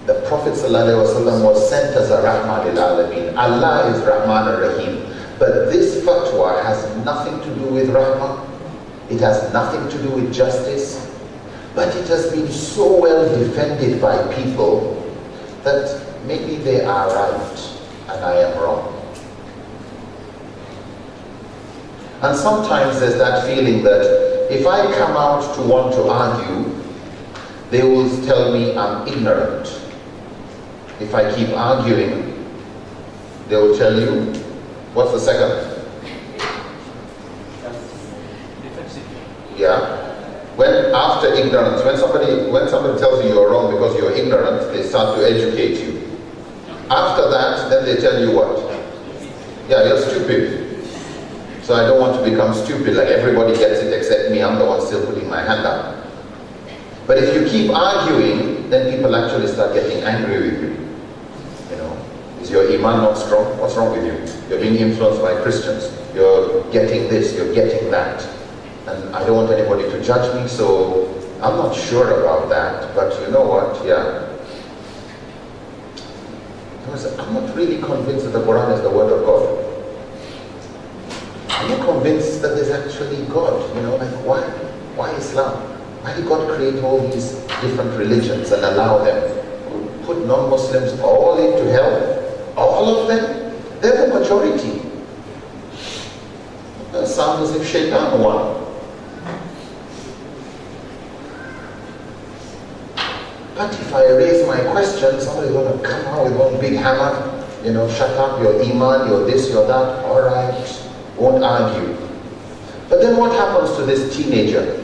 The Prophet ﷺ was sent as a rahmah lil alameen. Allah is Rahman ar-Rahim. But this fatwa has nothing to do with rahmah. It has nothing to do with justice. But it has been so well defended by people that maybe they are right and I am wrong. And sometimes there's that feeling that if I come out to want to argue, they will tell me I'm ignorant. If I keep arguing, they will tell you, what's the second? Yeah. When after ignorance, when somebody tells you you're wrong because you're ignorant, they start to educate you. After that, then they tell you what? Yeah, you're stupid. So I don't want to become stupid, like everybody gets it except me, I'm the one still putting my hand up. But if you keep arguing, then people actually start getting angry with you. You know, is your iman not strong? What's wrong with you? You're being influenced by Christians. You're getting this, you're getting that. And I don't want anybody to judge me, so I'm not sure about that. But you know what? Yeah. I'm not really convinced that the Quran is the word of God. I'm not convinced that there's actually God. You know, like why? Why Islam? Why did God create all these different religions and allow them? Put non-Muslims all into hell? All of them? They're the majority. It sounds as if Shaitan won. But if I raise my question, somebody's going to come out with one big hammer, you know, shut up, your iman, your this, your that, alright, won't argue. But then what happens to this teenager?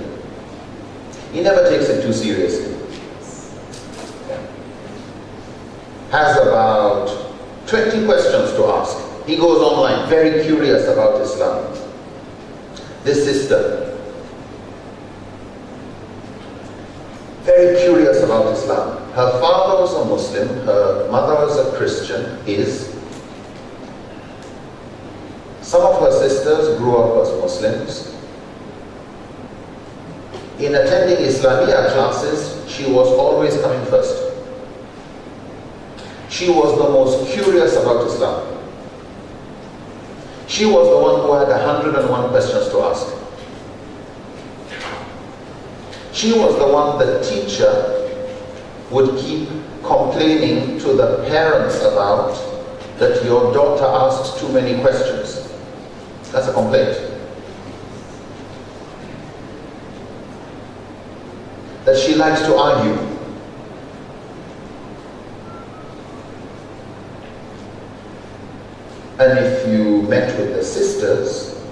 He never takes it too seriously. Yeah. Has about 20 questions to ask. He goes online, very curious about Islam. This sister, very curious about Islam. Her father was a Muslim, her mother was a Christian, Some of her sisters grew up as Muslims. In attending Islamiyah classes, she was always coming first. She was the most curious about Islam. She was the one who had 101 questions to ask. She was the one the teacher would keep complaining to the parents about, that your daughter asks too many questions. That's a complaint. That she likes to argue. And if you met with the sisters,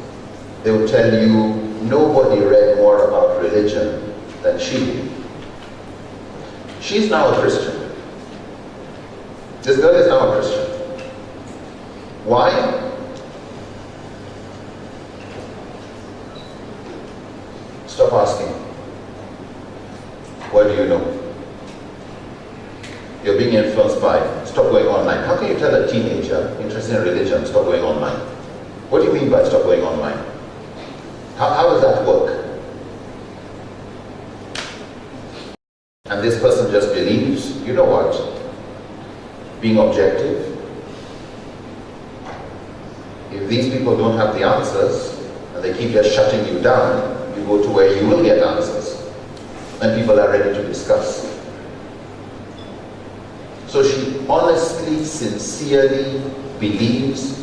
they would tell you nobody read more about religion than she did. She's now a Christian. This girl is now a Christian. Why? Stop asking. What do you know? You're being influenced by. Stop going online. How can you tell a teenager interested in religion, stop going online? What do you mean by stop going online? How does that work? And this person just believes, you know what? Being objective. If these people don't have the answers, and they keep just shutting you down, you go to where you will get answers. And people are ready to discuss. So she honestly, sincerely believes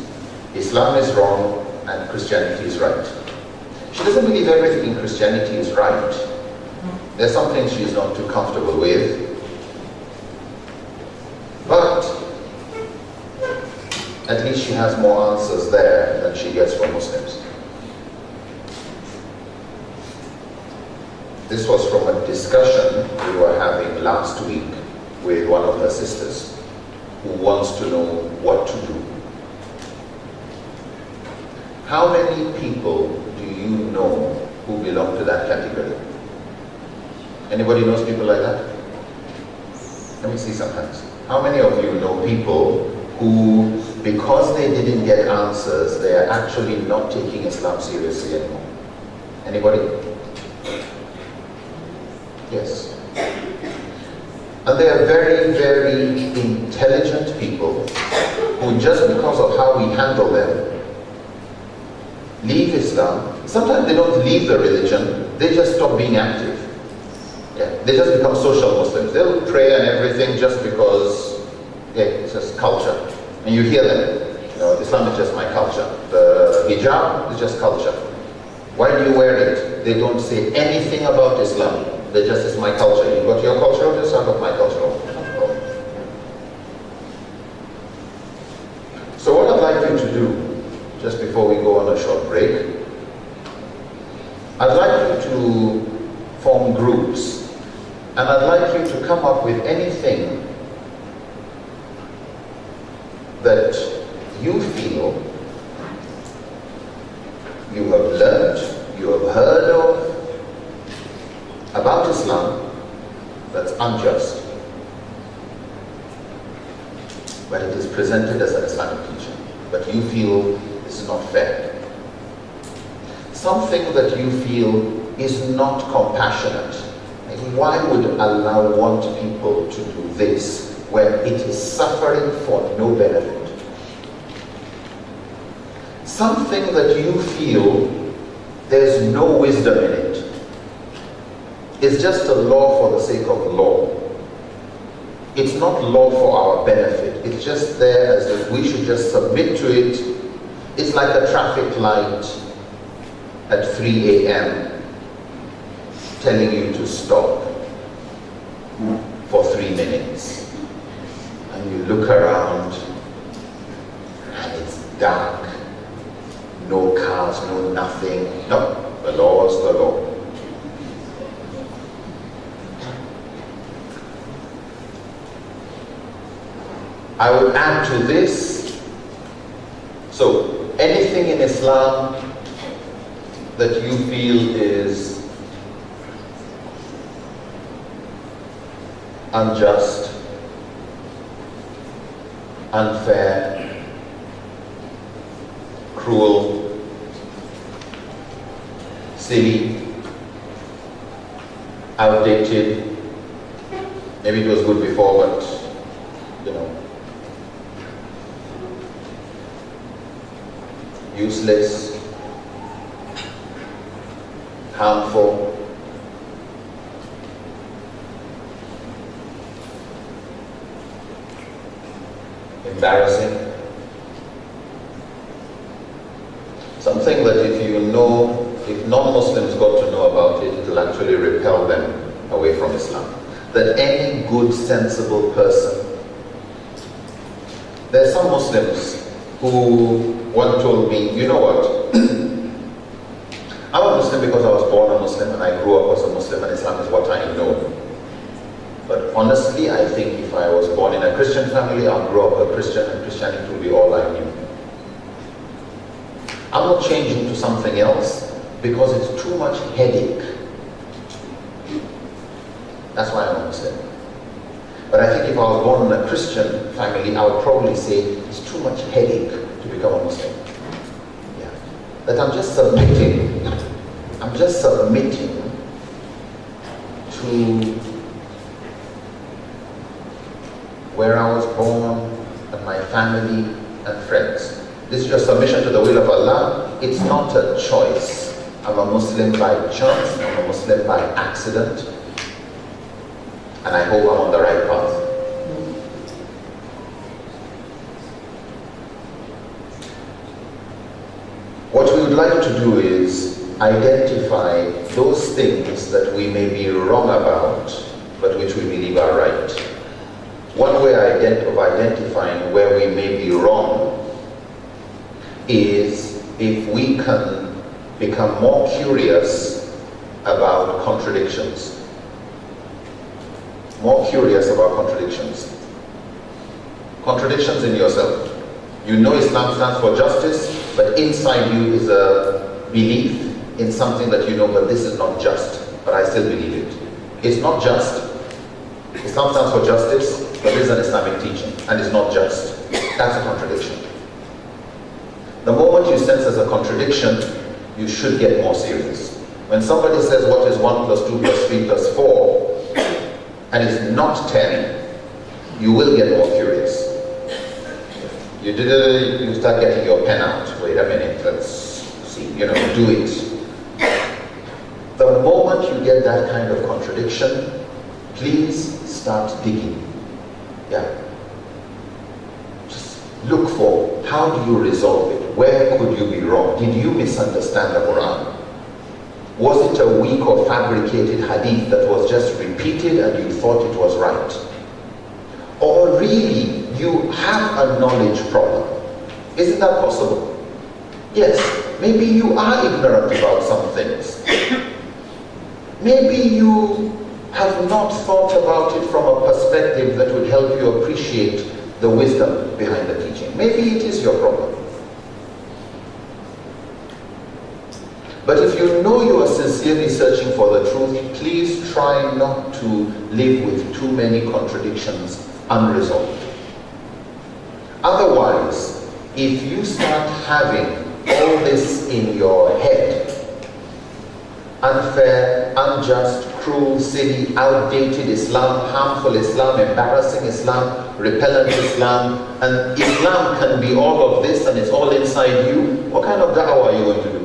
Islam is wrong and Christianity is right. She doesn't believe everything in Christianity is right. There's some things she's not too comfortable with. But at least she has more answers there than she gets from Muslims. This was from a discussion we were having last week with one of her sisters who wants to know what to do. How many people do you know who belong to that category? Anybody knows people like that? Let me see some hands. How many of you know people who, because they didn't get answers, they are actually not taking Islam seriously anymore? Anybody? Yes. And they are very, very intelligent people who, just because of how we handle them, leave Islam. Sometimes they don't leave the religion, they just stop being active. Yeah, they just become social Muslims. They'll pray and everything just because, yeah, it's just culture. And you hear them, you know, Islam is just my culture. The hijab is just culture. Why do you wear it? They don't say anything about Islam. They just, it's my culture. You got your culture of this, I got my culture of this. So what I'd like you to do, just before we go on a short break, I'd like you to form groups, and I'd like you to come up with anything that you feel you have learned, you have heard of about Islam that's unjust, but it is presented as an Islamic teaching, but you feel it's not fair. Something that you feel is not compassionate. Like, why would Allah want people to do this when it is suffering for no benefit? Something that you feel there's no wisdom in it. It's just a law for the sake of law. It's not law for our benefit. It's just there as if we should just submit to it. It's like a traffic light at 3 a.m. telling you to stop for 3 minutes. And you look around and it's dark. No cars, no nothing. No, the law is the law. I would add to this, so anything in Islam that you feel is unjust, unfair, cruel, silly, outdated, maybe it was good before, but you know, useless, harmful, embarrassing. Something that if non-Muslims got to know about it, it will actually repel them away from Islam. That any good, sensible person, there are some Muslims who one told me, you know what, I'm a Muslim because I was born a Muslim and I grew up as a Muslim and Islam is what I know. But honestly, I think if I was born in a Christian family, I'll grow up a Christian and Christianity will be all I knew. I'm not changing to something else because it's too much headache. That's why I'm a Muslim. But I think if I was born in a Christian family, I would probably say it's too much headache to become a Muslim. Yeah. That I'm just submitting to where I was born and my family and friends. This is your submission to the will of Allah. It's not a choice. I'm a Muslim by chance, I'm a Muslim by accident, and I hope I'm on the right path. What we would like to do is identify those things that we may be wrong about, but which we believe are right. One way of identifying where we may be wrong is if we can become more curious about contradictions. More curious about contradictions. Contradictions in yourself. You know Islam stands for justice, but inside you is a belief in something that you know, but this is not just, but I still believe it. It's not just. Islam stands for justice, but this is an Islamic teaching, and it's not just. That's a contradiction. The moment you sense there's a contradiction, you should get more serious. When somebody says what is 1 plus 2 plus 3 plus 4, and it's not 10, you will get more curious. You start getting your pen out. Wait a minute, let's see, do it. The moment you get that kind of contradiction, please start digging. Yeah. Just look for, how do you resolve it? Where could you be wrong? Did you misunderstand the Quran? Was it a weak or fabricated hadith that was just repeated and you thought it was right? Or really, you have a knowledge problem? Isn't that possible? Yes, maybe you are ignorant about some things. Maybe you have not thought about it from a perspective that would help you appreciate the wisdom behind the teaching. Maybe it is your problem. But if you know you are sincerely searching for the truth, please try not to live with too many contradictions unresolved. Otherwise, if you start having all this in your head, unfair, unjust, cruel, silly, outdated Islam, harmful Islam, embarrassing Islam, repellent Islam, and Islam can be all of this and it's all inside you, what kind of da'wah are you going to do?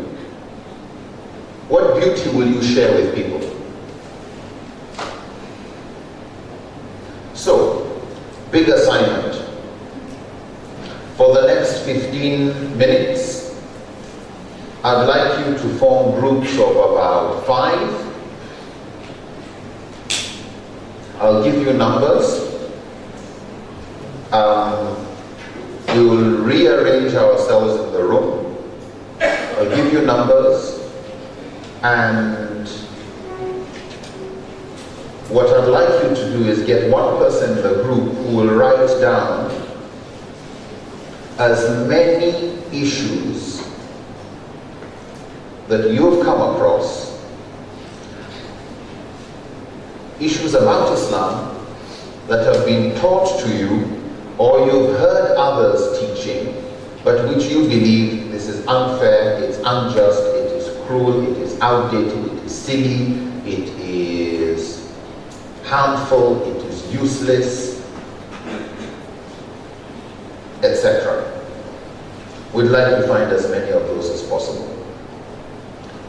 What beauty will you share with people? So, big assignment. For the next 15 minutes, I'd like you to form groups of about 5. I'll give you numbers. We will rearrange ourselves in the room. I'll give you numbers. And what I'd like you to do is get one person in the group who will write down as many issues that you've come across, issues about Islam that have been taught to you or you've heard others teaching, but which you believe this is unfair, it's unjust, it is cruel, it is outdated, it is silly, it is harmful, it is useless, etc. We'd like to find as many of those as possible.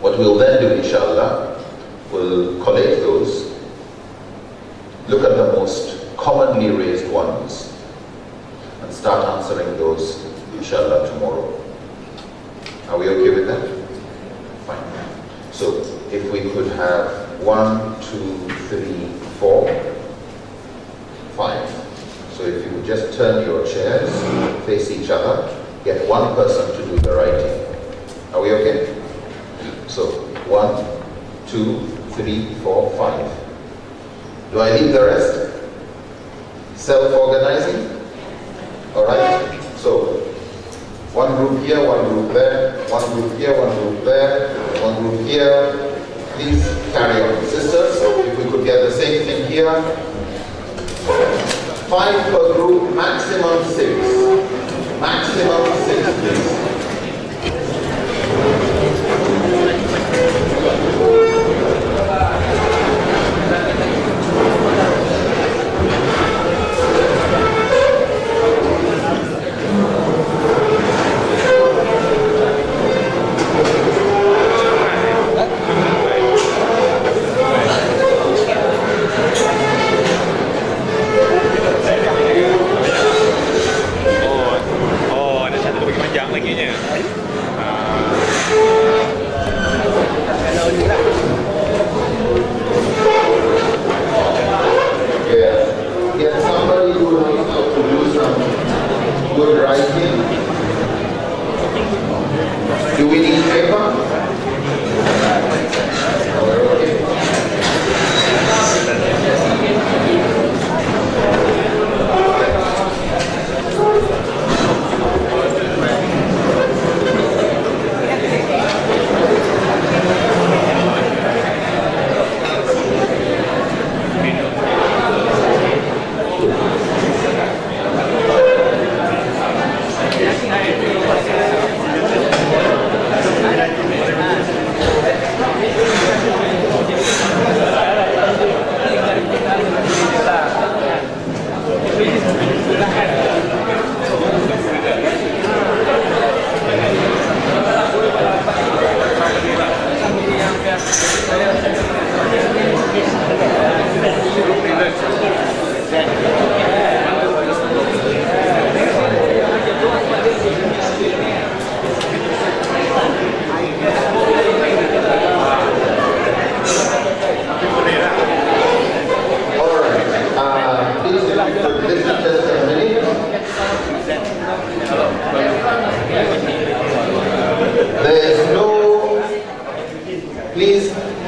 What we'll then do, inshallah, we'll collect those, look at the most commonly raised ones, and start answering inshallah, tomorrow. Are we okay with that? Fine. So, if we could have 1, 2, 3, 4, 5. So if you would just turn your chairs, face each other, get one person to do the writing. Are we okay? So, 1, 2, 3, 4, 5. Do I leave the rest? Self-organizing? Alright? So, one group here, one group there, one group here, one group there, one group here. Please carry on. Sisters, if we could get the same thing here. 5 per group, maximum 6. Maximum 6, please.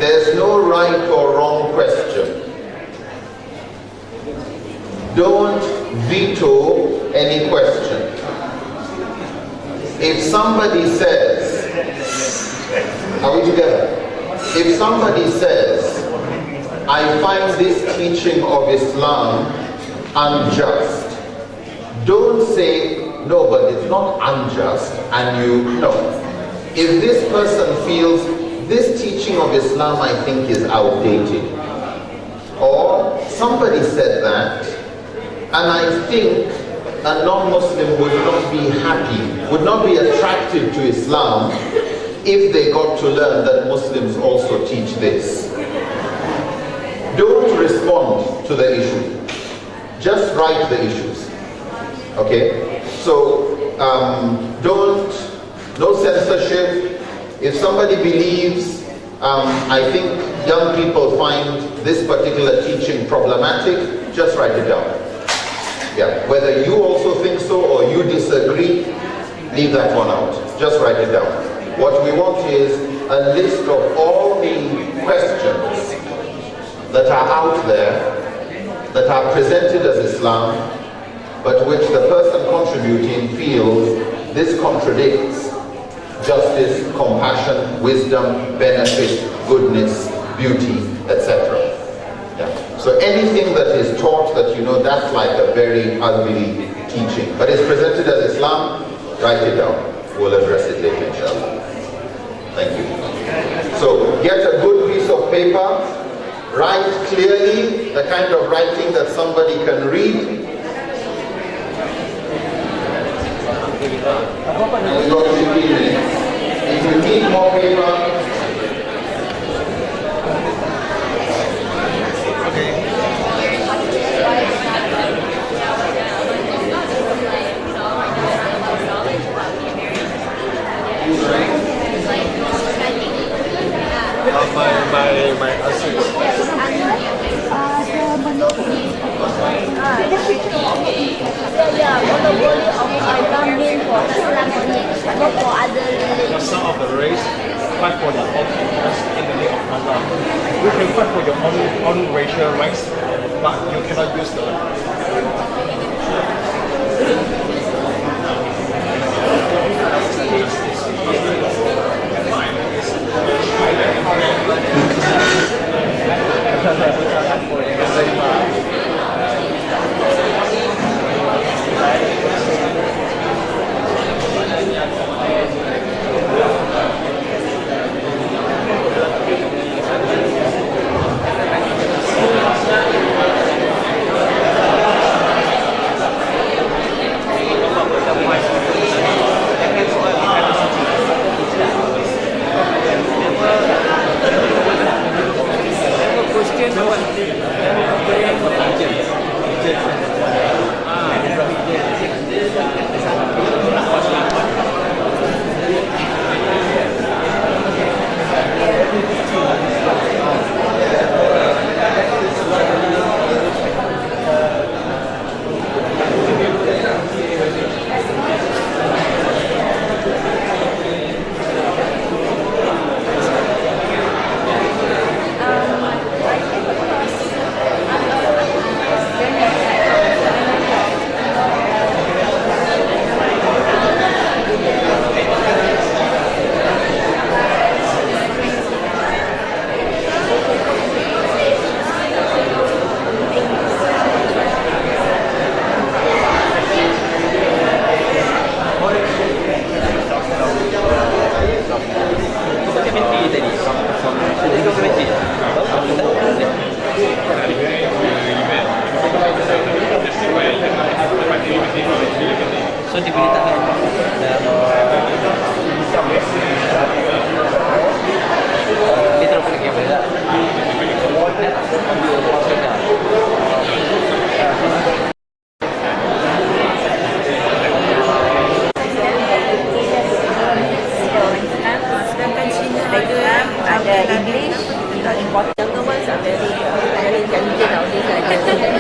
There's no right or wrong question. Don't veto any question. If somebody says, are we together? If somebody says, I find this teaching of Islam unjust, don't say, no, but it's not unjust, and you know. If this person feels, this teaching of Islam I think is outdated, or somebody said that, and I think a non-Muslim would not be happy, would not be attracted to Islam if they got to learn that Muslims also teach this. Don't respond to the issue. Just write the issues. Okay? So, no censorship. If somebody believes, I think young people find this particular teaching problematic, just write it down. Yeah, whether you also think so or you disagree, leave that one out. Just write it down. What we want is a list of all the questions that are out there, that are presented as Islam, but which the person contributing feels this contradicts justice, compassion, wisdom, benefit, goodness, beauty, etc. Yeah. So anything that is taught that you know that's like a very ugly teaching, but it's presented as Islam, write it down. We'll address it later, inshallah. Thank you. So get a good piece of paper, write clearly, the kind of writing that somebody can read. And we've got 15 minutes. If you need more paper, my answer is Yeah, monopoly of Islam for Islam only, not for other religions. some of the race fight for their own interests in the name of Allah. You can fight for your own racial rights, but you cannot use the So diberitakan dan dia terus pergi apa tak? Sedangkan Cina ada English, important ones are very intelligent nowadays.